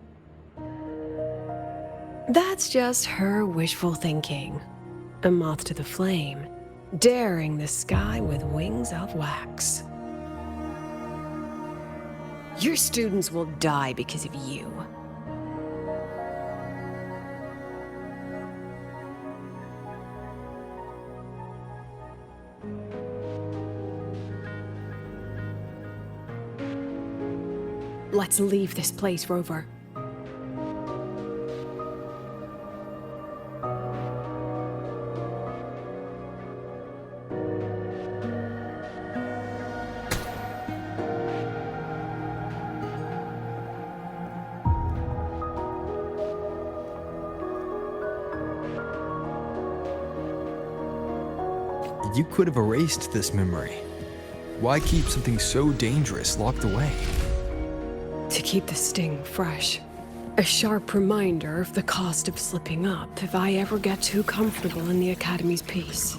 Speaker 20: That's just her wishful thinking. A moth to the flame, daring the sky with wings of wax. Your students will die because of you. Let's leave this place, Rover.
Speaker 3: You could have erased this memory. Why keep something so dangerous locked away?
Speaker 20: To keep the sting fresh. A sharp reminder of the cost of slipping up if I ever get too comfortable in the Academy's peace.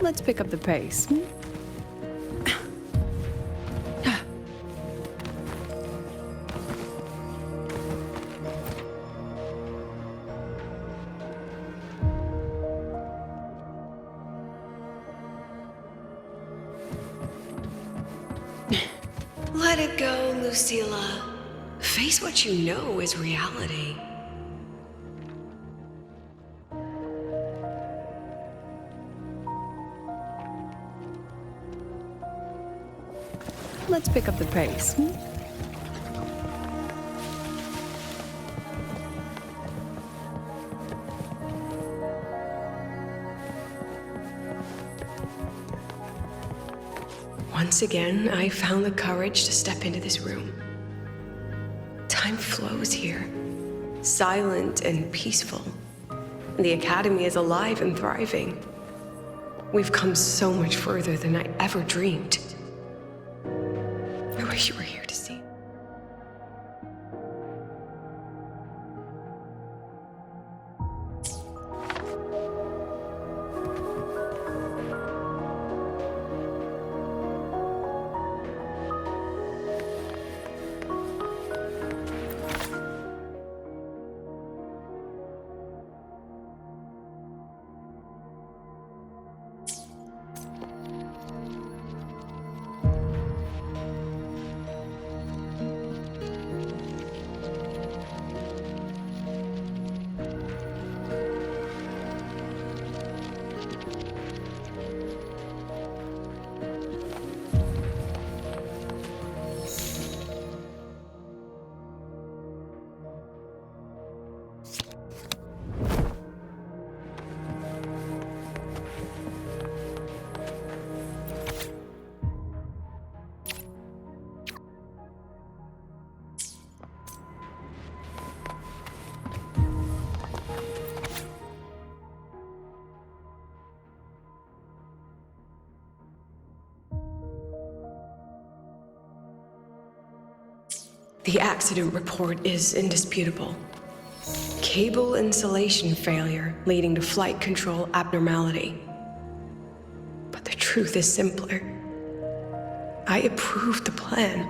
Speaker 20: Let's pick up the pace. Let it go, Lucilla. Face what you know is reality.
Speaker 4: let's pick up the pace.
Speaker 20: Once again, I found the courage to step into this room. Time flows here, silent and peaceful. The Academy is alive and thriving. We've come so much further than I ever dreamed. I wish you were here to see. The accident report is indisputable. Cable insulation failure leading to flight control abnormality. But the truth is simpler. I approved the plan.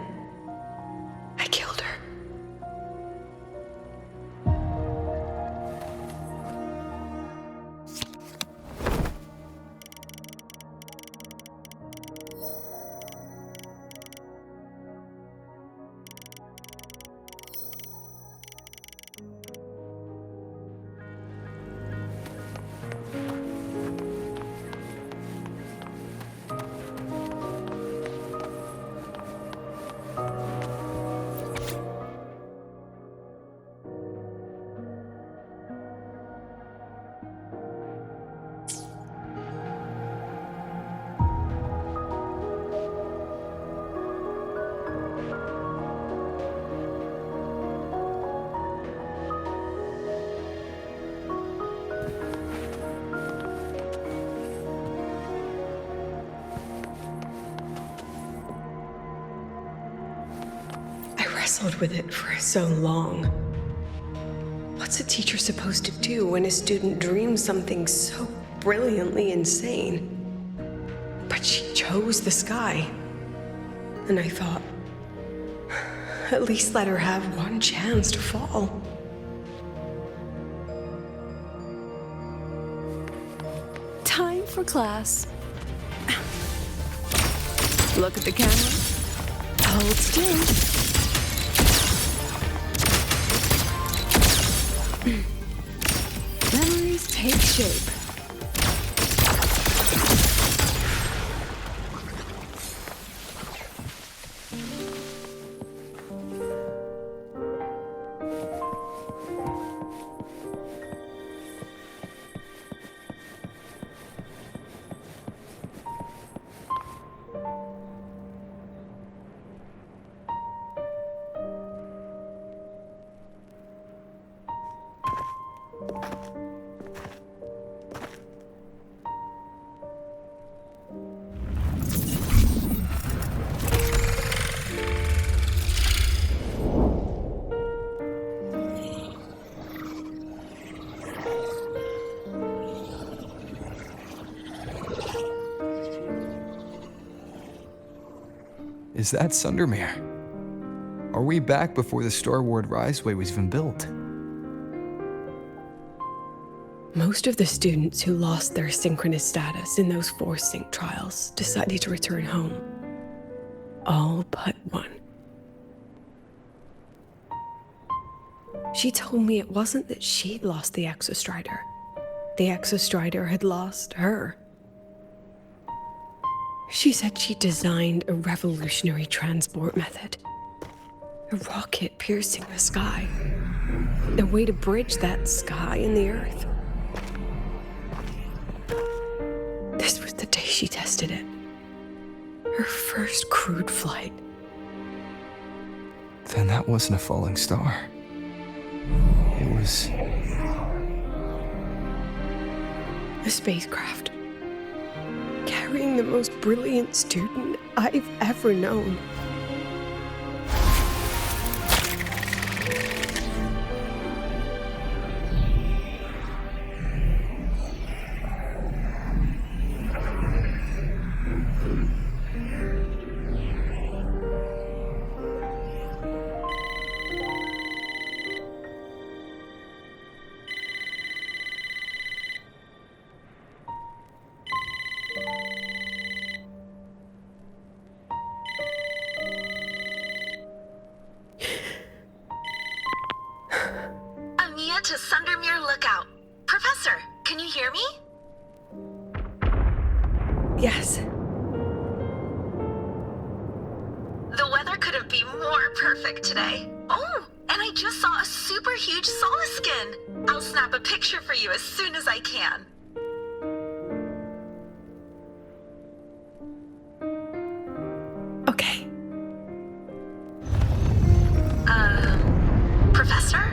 Speaker 20: I killed her. Wrestled with it for so long. What's a teacher supposed to do when a student dreams something so brilliantly insane? But she chose the sky. And I thought, at least let her have one chance to fall.
Speaker 4: Time for class. Look at the camera. Hold still. Memories take shape.
Speaker 3: Is that Sundermere? Are we back before the Star Ward Riseway was even built?
Speaker 20: Most of the students who lost their synchronous status in those force sync trials decided to return home. All but one. She told me it wasn't that she'd lost the Exostrider. The Exostrider had lost her. She said she designed a revolutionary transport method. A rocket piercing the sky. A way to bridge that sky and the Earth. This was the day she tested it. Her first crewed flight.
Speaker 3: Then that wasn't a falling star. It was...
Speaker 20: a spacecraft. Carrying the most brilliant student I've ever known.
Speaker 19: To Sundermere Lookout. Professor, can you hear me?
Speaker 20: Yes.
Speaker 19: The weather couldn't be more perfect today. Oh, and I just saw a super huge solaskin. I'll snap a picture for you as soon as I can.
Speaker 20: Okay.
Speaker 19: Professor?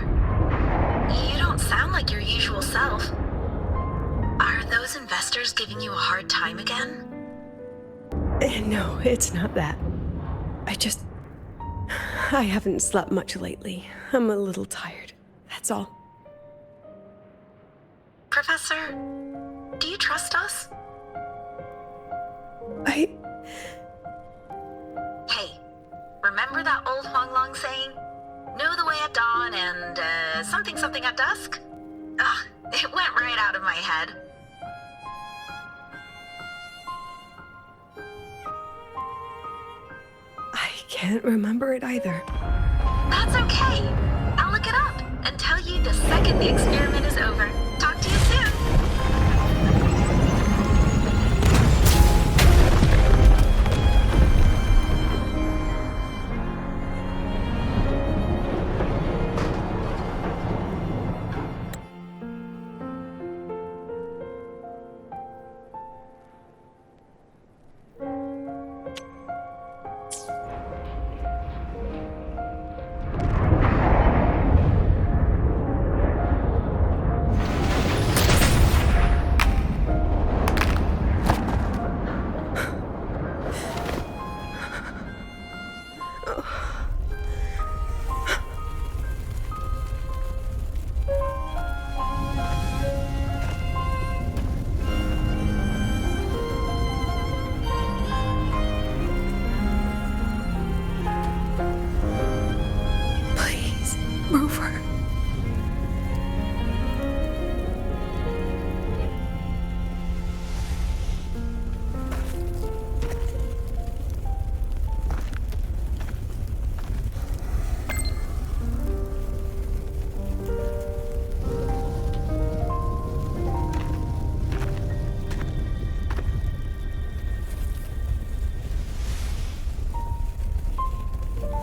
Speaker 19: You don't sound like your usual self. Are those investors giving you a hard time again?
Speaker 20: No, it's not that. I haven't slept much lately. I'm a little tired. That's all.
Speaker 19: Professor, do you trust us?
Speaker 20: Hey,
Speaker 19: remember that old Huanglong saying? Know the way at dawn and, something at dusk? Ugh, it went right out of my head.
Speaker 20: I can't remember it either.
Speaker 19: That's okay. I'll look it up and tell you the second the experiment is over. Talk to you soon.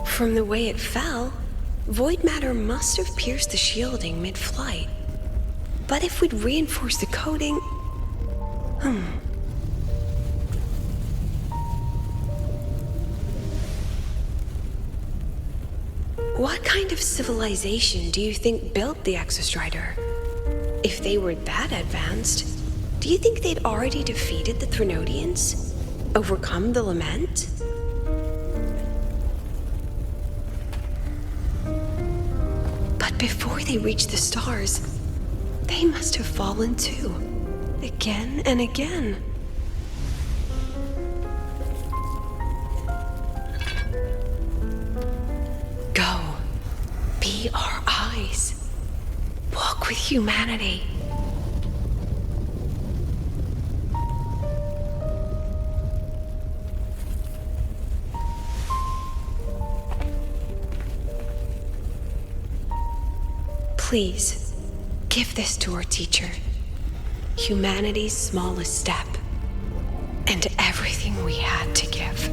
Speaker 20: From the way it fell, void matter must have pierced the shielding mid-flight. But if we'd reinforced the coating... What kind of civilization do you think built the Exostrider? If they were that advanced, do you think they'd already defeated the Threnodians? Overcome the Lament? But before they reached the stars, they must have fallen too. Again and again. Go. Be our eyes. Walk with humanity. Please, give this to our teacher. Humanity's smallest step. And everything we had to give.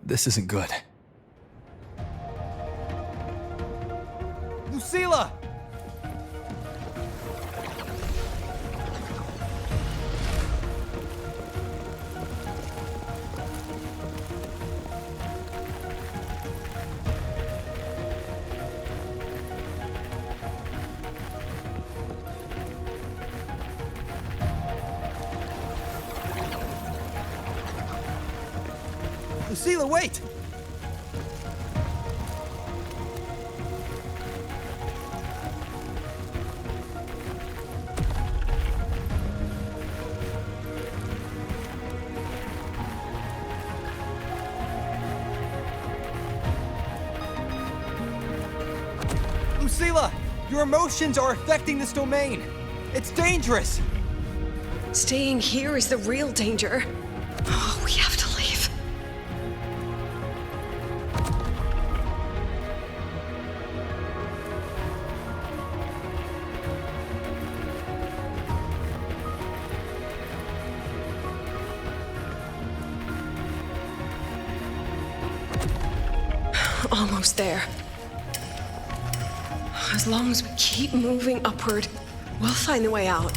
Speaker 3: This isn't good.
Speaker 21: Lucilla! Lucilla, wait! Lucilla! Your emotions are affecting this domain! It's dangerous!
Speaker 20: Staying here is the real danger. Oh, we have to leave. Almost there. As long as we keep moving upward, we'll find the way out.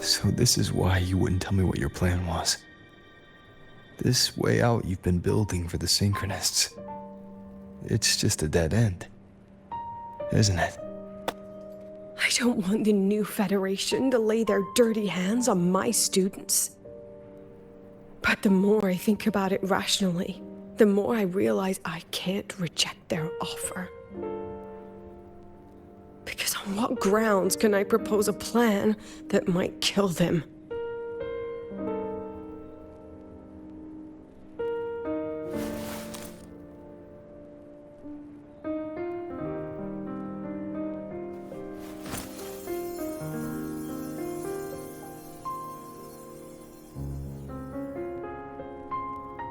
Speaker 3: So this is why you wouldn't tell me what your plan was. This way out you've been building for the Synchronists. It's just a dead end, isn't it?
Speaker 20: I don't want the new Federation to lay their dirty hands on my students. But the more I think about it rationally, the more I realize I can't reject their offer. Because on what grounds can I propose a plan that might kill them?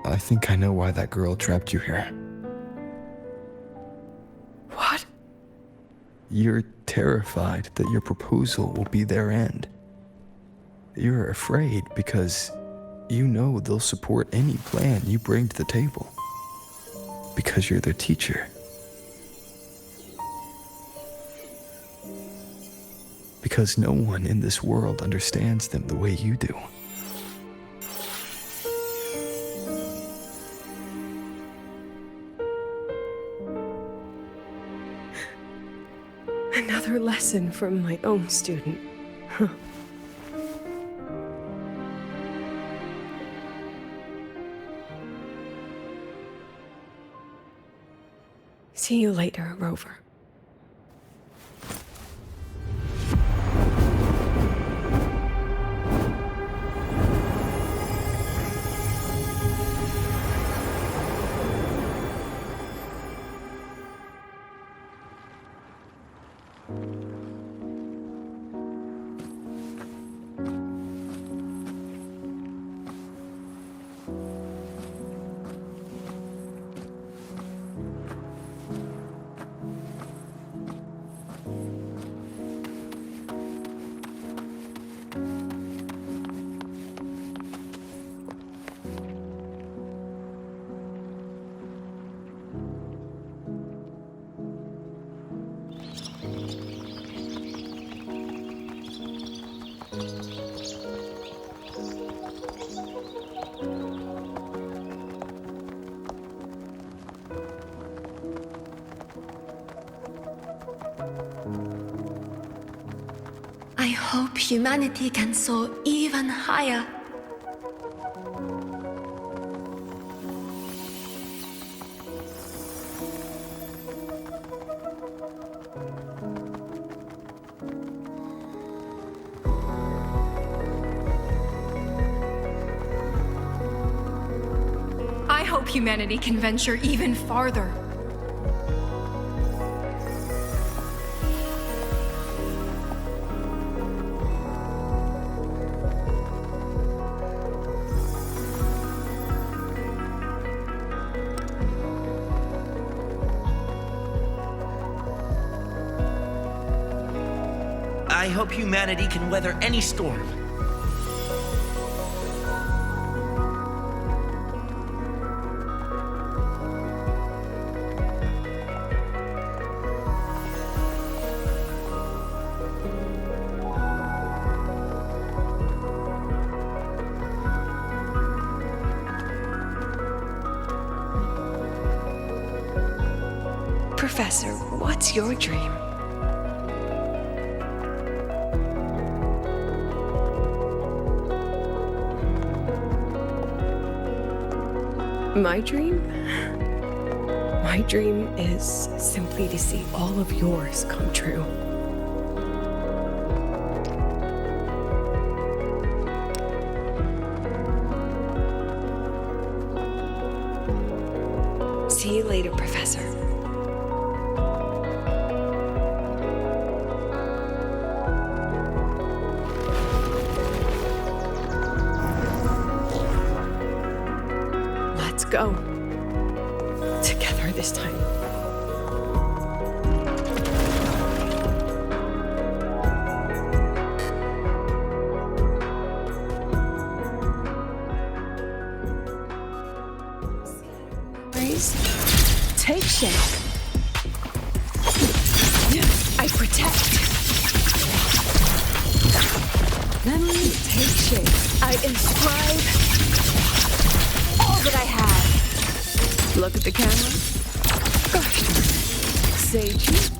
Speaker 3: I think I know why that girl trapped you here.
Speaker 20: What?
Speaker 3: You're terrified that your proposal will be their end. You're afraid because you know they'll support any plan you bring to the table. Because you're their teacher. Because no one in this world understands them the way you do.
Speaker 20: Another lesson from my own student. Huh. See you later, Rover.
Speaker 6: hope humanity can soar even higher.
Speaker 16: I hope humanity can venture even farther.
Speaker 1: I hope humanity can weather any storm.
Speaker 20: Professor, what's your dream? My dream? My dream is simply to see all of yours come true. See you later, Professor. Let's go. Together this time.
Speaker 4: Take shape. I protect. Memories take shape. I inscribe all that I have. Look at the camera. Gosh darn it. Sage.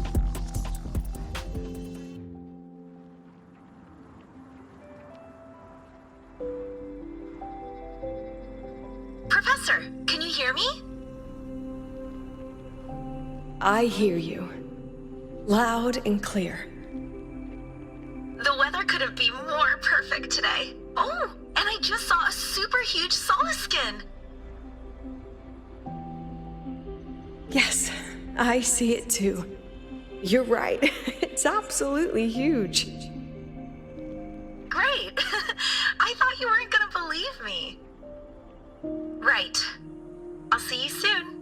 Speaker 11: Professor, can you hear me?
Speaker 20: I hear you. Loud and clear.
Speaker 11: The weather couldn't be more perfect today. Oh, and I just saw a super huge solaskin.
Speaker 20: Yes, I see it too. You're right. It's absolutely huge.
Speaker 11: Great. I thought you weren't gonna believe me. Right. I'll see you soon.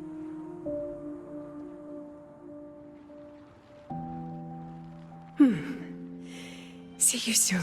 Speaker 20: See you soon.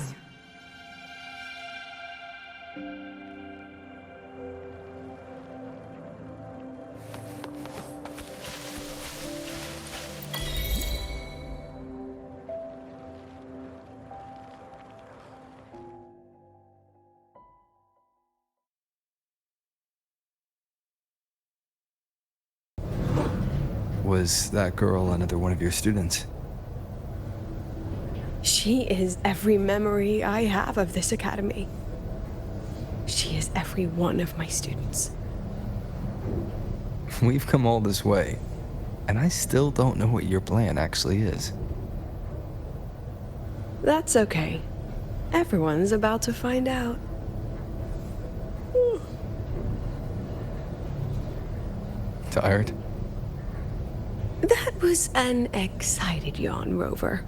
Speaker 3: Was that girl another one of your students?
Speaker 20: She is every memory I have of this academy. She is every one of my students.
Speaker 3: We've come all this way, and I still don't know what your plan actually is.
Speaker 20: That's okay. Everyone's about to find out.
Speaker 3: Tired?
Speaker 20: That was an excited yawn, Rover.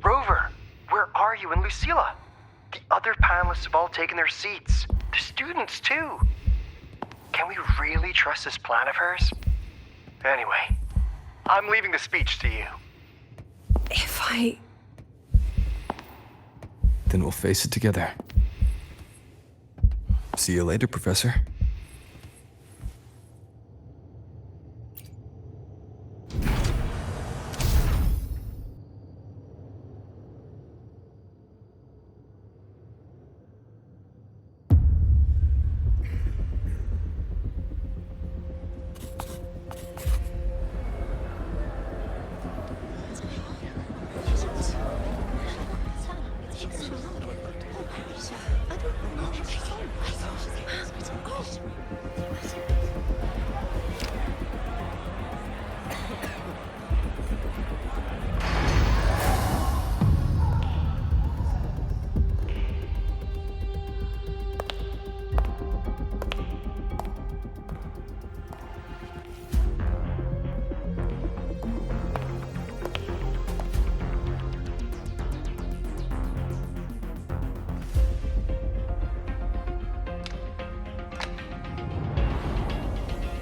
Speaker 9: Rover, where are you and Lucilla? The other panelists have all taken their seats. The students, too. Can we really trust this plan of hers? Anyway, I'm leaving the speech to you.
Speaker 20: If I...
Speaker 3: Then we'll face it together. See you later, Professor.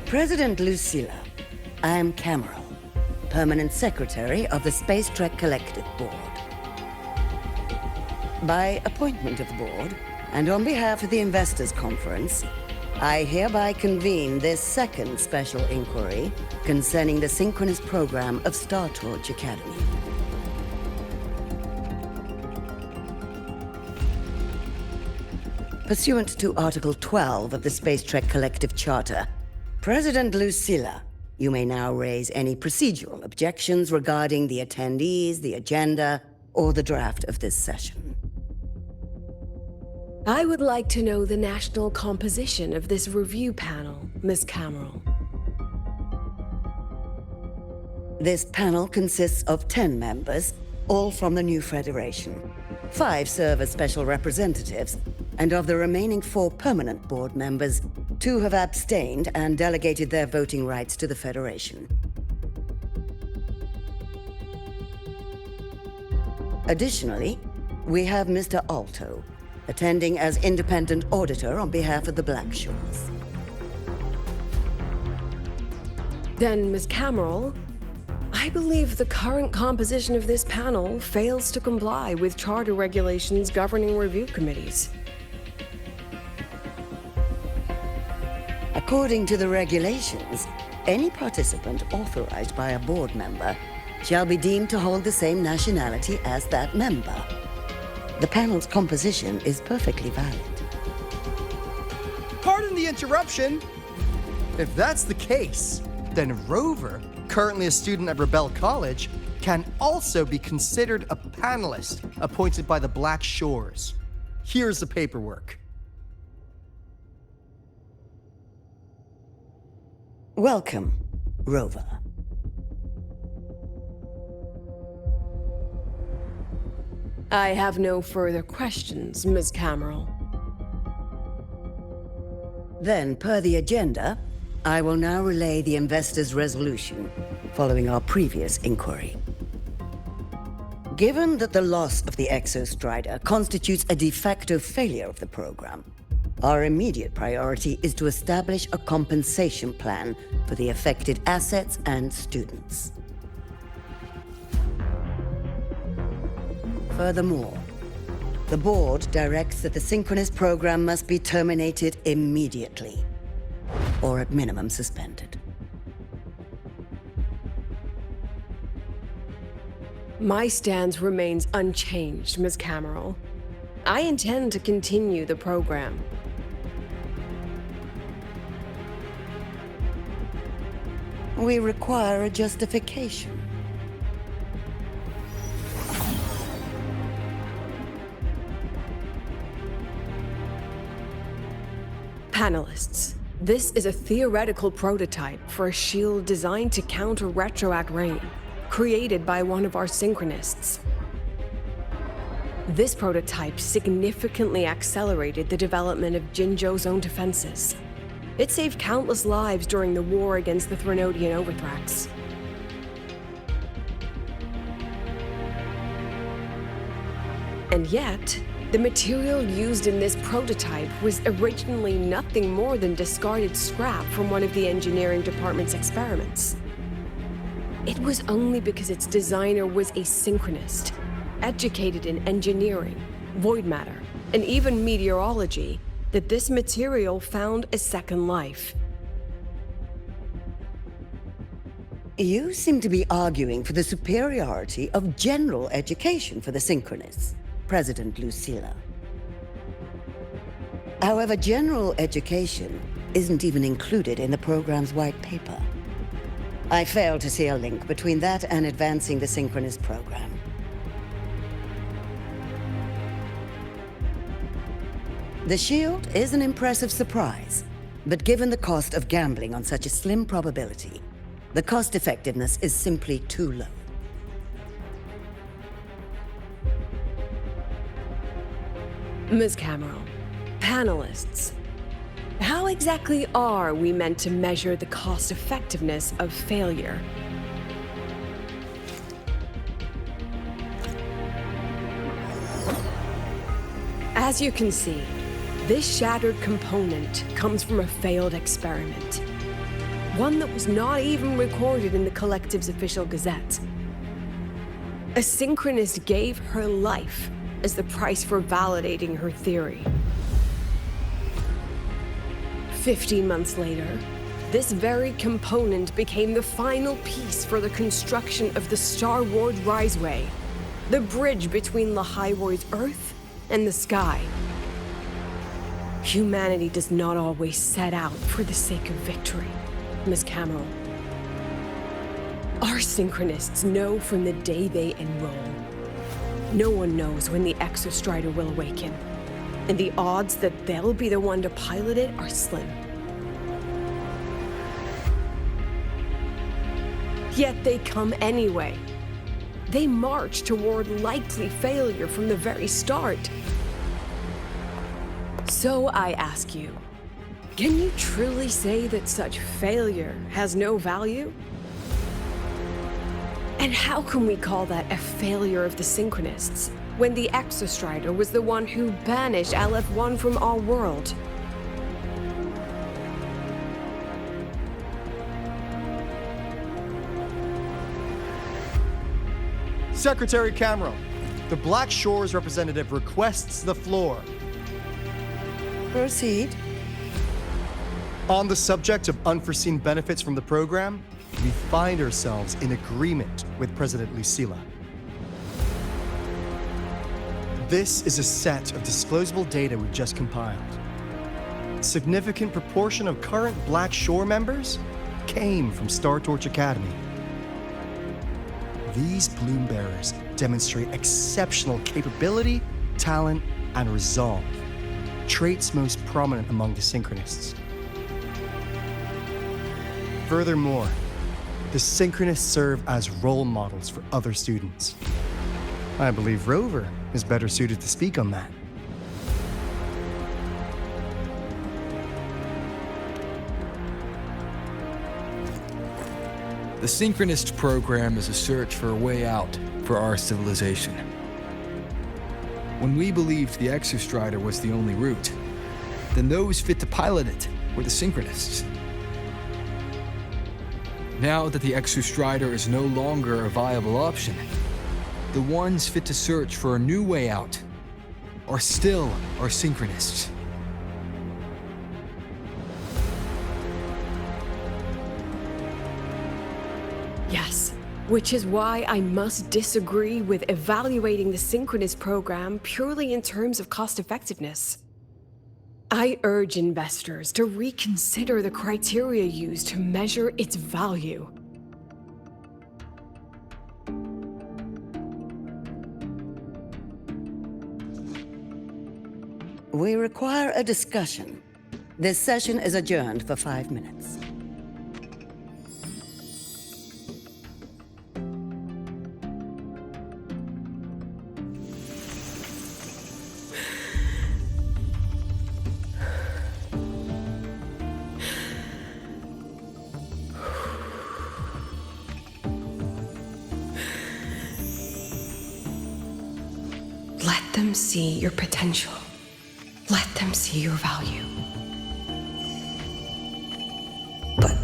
Speaker 19: President Lucilla, I am Cameron, Permanent Secretary of the Space Trek Collective Board. By appointment of the board, and on behalf of the Investors Conference, I hereby convene this second special inquiry concerning the synchronous program of Star Torch Academy. Pursuant to Article 12 of the Space Trek Collective Charter, President Lucilla, you may now raise any procedural objections regarding the attendees, the agenda, or the draft of this session.
Speaker 20: I would like to know the national composition of this review panel, Ms. Cameron.
Speaker 19: This panel consists of 10 members, all from the new Federation. 5 serve as special representatives, and of the remaining 4 permanent board members, 2 have abstained and delegated their voting rights to the Federation. Additionally, we have Mr. Alto, attending as independent auditor on behalf of the Blackshores.
Speaker 20: Then, Ms. Cameron, I believe the current composition of this panel fails to comply with charter regulations governing review committees.
Speaker 19: According to the regulations, any participant authorized by a board member shall be deemed to hold the same nationality as that member. The panel's composition is perfectly valid.
Speaker 9: Pardon the interruption. If that's the case, then Rover, currently a student at Rebel College, can also be considered a panelist appointed by the Black Shores. Here's the paperwork.
Speaker 19: Welcome, Rover.
Speaker 20: I have no further questions, Ms. Cameron.
Speaker 19: Then, per the agenda, I will now relay the investors' resolution following our previous inquiry. Given that the loss of the Exostrider constitutes a de facto failure of the program, our immediate priority is to establish a compensation plan for the affected assets and students. Furthermore, the board directs that the synchronous program must be terminated immediately, or at minimum suspended.
Speaker 20: My stance remains unchanged, Ms. Cameron. I intend to continue the program.
Speaker 19: We require a justification.
Speaker 20: Panelists, this is a theoretical prototype for a shield designed to counter retroact rain, created by one of our synchronists. This prototype significantly accelerated the development of Jinzhou's own defenses. It saved countless lives during the war against the Threnodian Overthrax. And yet, the material used in this prototype was originally nothing more than discarded scrap from one of the engineering department's experiments. It was only because its designer was a synchronist, educated in engineering, void matter, and even meteorology, that this material found a second life.
Speaker 19: You seem to be arguing for the superiority of general education for the synchronists, President Lucilla. However, general education isn't even included in the program's white paper. I fail to see a link between that and advancing the synchronous program. The shield is an impressive surprise, but given the cost of gambling on such a slim probability, the cost effectiveness is simply too low.
Speaker 20: Ms. Cameron, panelists, how exactly are we meant to measure the cost effectiveness of failure? As you can see, this shattered component comes from a failed experiment.
Speaker 10: One that was not even recorded in the Collective's official gazette. A synchronist gave her life as the price for validating her theory. 15 months later, this very component became the final piece for the construction of the Star Ward Riseway, the bridge between Lahaiwoi's Earth and the sky. Humanity does not always set out for the sake of victory, Miss Cameron. Our synchronists know from the day they enroll. No one knows when the Exostrider will awaken, and the odds that they'll be the one to pilot it are slim. Yet they come anyway. They march toward likely failure from the very start. So I ask you, can you truly say that such failure has no value? And how can we call that a failure of the Synchronists, when the Exostrider was the one who banished LF-1 from our world?
Speaker 9: Secretary Cameron, the Black Shores representative requests the floor.
Speaker 19: Proceed.
Speaker 9: On the subject of unforeseen benefits from the program, we find ourselves in agreement with President Lucilla. This is a set of disclosable data we've just compiled. A significant proportion of current Black Shore members came from Star Torch Academy. These Bloom Bearers demonstrate exceptional capability, talent, and resolve, traits most prominent among the Synchronists. Furthermore, the Synchronists serve as role models for other students. I believe Rover is better suited to speak on that.
Speaker 3: The Synchronist program is a search for a way out for our civilization. When we believed the Exostrider was the only route, then those fit to pilot it were the Synchronists. Now that the Exostrider is no longer a viable option, the ones fit to search for a new way out are still our Synchronists.
Speaker 10: Yes, which is why I must disagree with evaluating the Synchronist program purely in terms of cost-effectiveness. I urge investors to reconsider the criteria used to measure its value.
Speaker 19: We require a discussion. This session is adjourned for 5 minutes.
Speaker 20: Let them see your potential. Let them see your value. But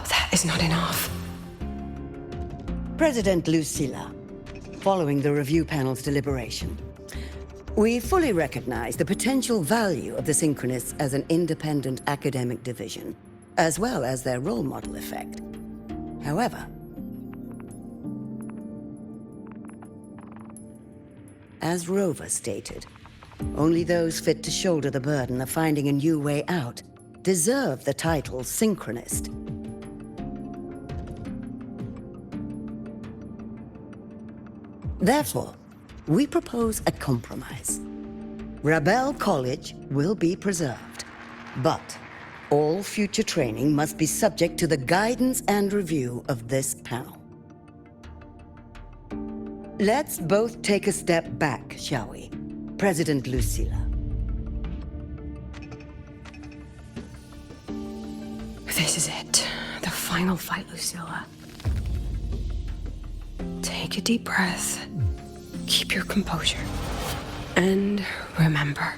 Speaker 20: that is not enough.
Speaker 19: President Lucilla, following the review panel's deliberation, we fully recognize the potential value of the Synchronists as an independent academic division, as well as their role model effect. However, as Rover stated, only those fit to shoulder the burden of finding a new way out deserve the title Synchronist. Therefore, we propose a compromise. Rebel College will be preserved, but all future training must be subject to the guidance and review of this panel. Let's both take a step back, shall we? President Lucilla.
Speaker 20: This is it. The final fight, Lucilla. Take a deep breath. Keep your composure. And remember.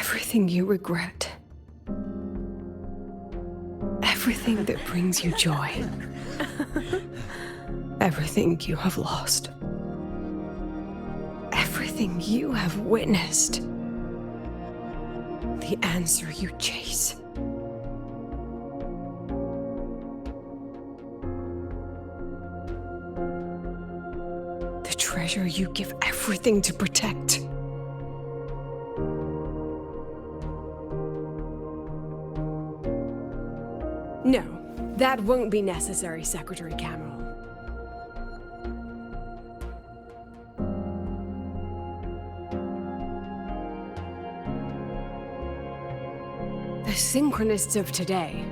Speaker 10: Everything you regret. Everything that brings you joy. Everything you have lost. Everything you have witnessed. The answer you chase. The treasure you give everything to protect. No, that won't be necessary, Secretary Cameron. The Synchronists of today,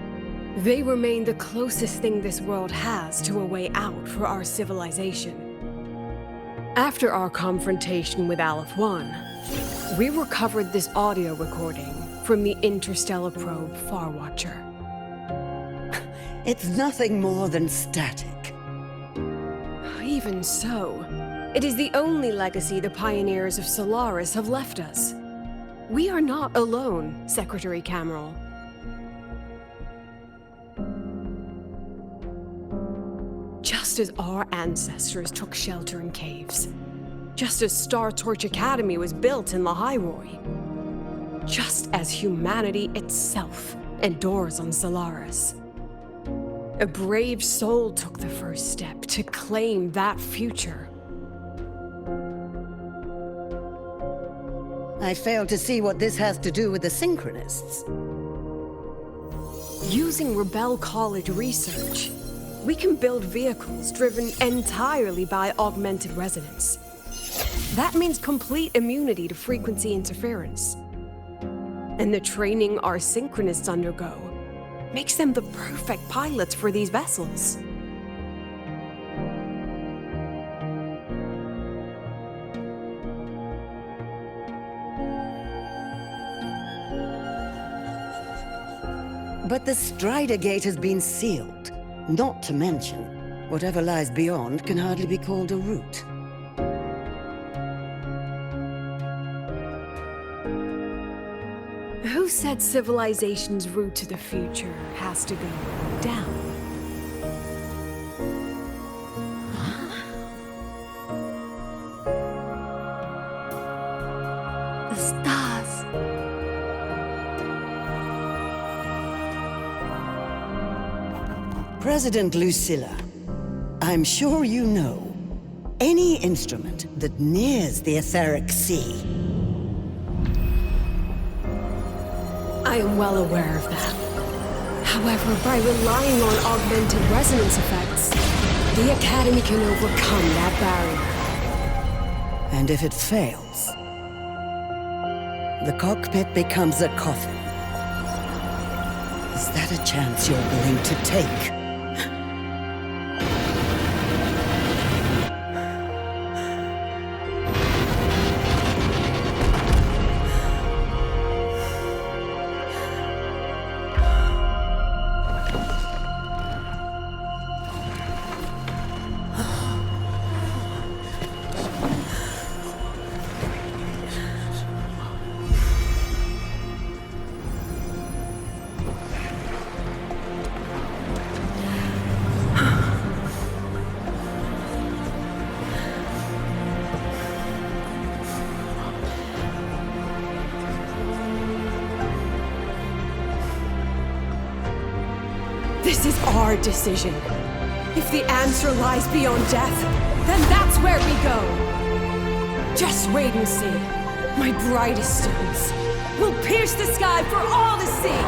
Speaker 10: they remain the closest thing this world has to a way out for our civilization. After our confrontation with Aleph 1, we recovered this audio recording from the interstellar probe Farwatcher.
Speaker 19: It's nothing more than static.
Speaker 10: Even so, it is the only legacy the pioneers of Solaris have left us. We are not alone, Secretary Cameron. Just as our ancestors took shelter in caves, just as Star Torch Academy was built in Lahairoi, just as humanity itself endures on Solaris. A brave soul took the first step to claim that future.
Speaker 19: I fail to see what this has to do with the Synchronists.
Speaker 10: Using Rebel College research, we can build vehicles driven entirely by augmented resonance. That means complete immunity to frequency interference. And the training our Synchronists undergo makes them the perfect pilots for these vessels.
Speaker 19: But the Strider Gate has been sealed. Not to mention, whatever lies beyond can hardly be called a route.
Speaker 10: Who said civilization's route to the future has to go down?
Speaker 11: The stars.
Speaker 19: President Lucilla, I'm sure you know, any instrument that nears the etheric sea.
Speaker 10: I am well aware of that. However, by relying on augmented resonance effects, the Academy can overcome that barrier.
Speaker 19: And if it fails, the cockpit becomes a coffin. Is that a chance you're willing to take?
Speaker 10: This is our decision. If the answer lies beyond death, then that's where we go. Just wait and see. My brightest students will pierce the sky for all to see.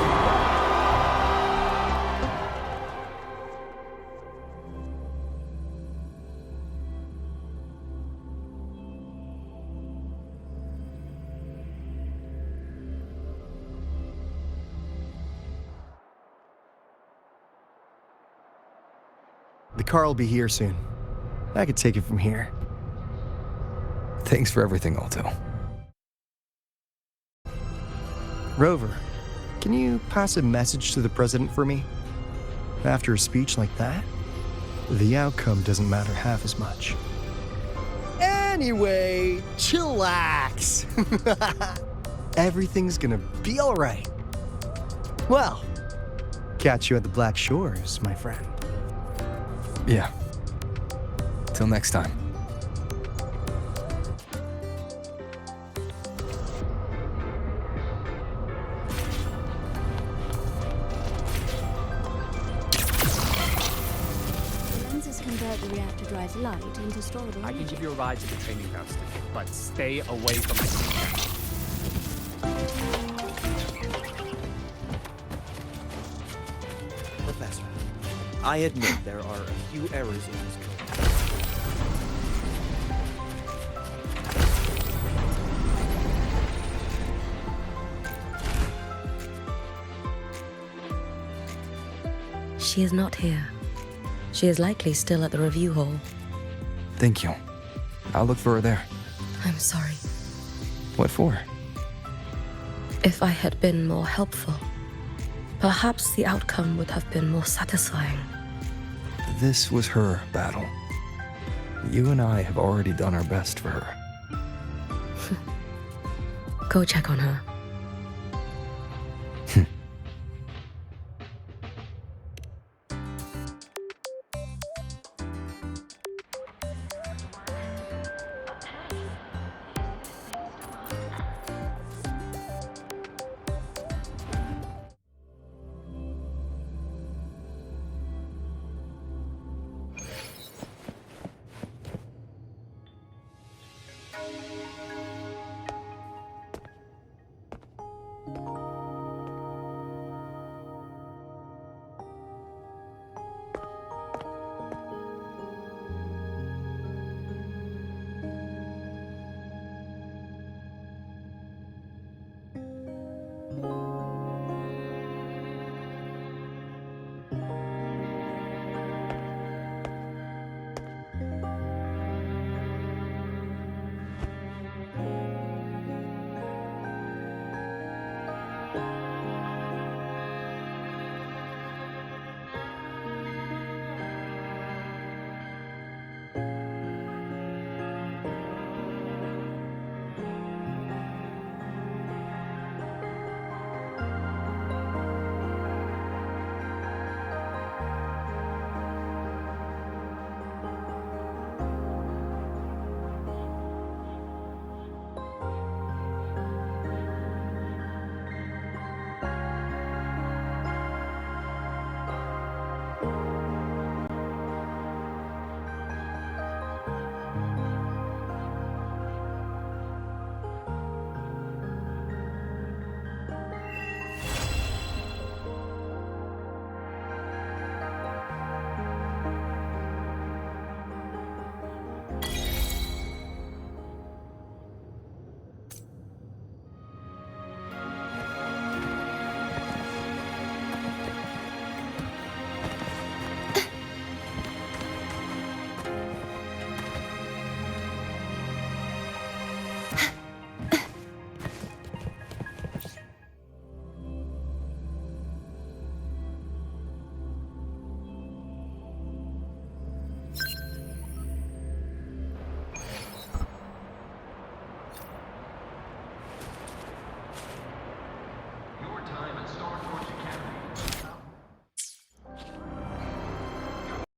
Speaker 9: The car will be here soon. I could take it from here.
Speaker 3: Thanks for everything, Alto.
Speaker 9: Rover, can you pass a message to the president for me? After a speech like that, the outcome doesn't matter half as much.
Speaker 15: Anyway, chillax.
Speaker 9: everything's gonna be alright. Well, catch you at the Black Shores, my friend.
Speaker 3: Yeah. Till next time.
Speaker 12: Lenses convert the reactor drive light into storable
Speaker 22: I can
Speaker 12: energy.
Speaker 22: give you a ride to the training ground, but stay away from my secret.
Speaker 1: Professor, I admit there are a few errors in this code.
Speaker 23: She is not here. She is likely still at the review hall.
Speaker 3: Thank you. I'll look for her there.
Speaker 23: I'm sorry.
Speaker 3: What for?
Speaker 23: If I had been more helpful, perhaps the outcome would have been more satisfying.
Speaker 3: This was her battle. You and I have already done our best for her.
Speaker 23: Go check on her.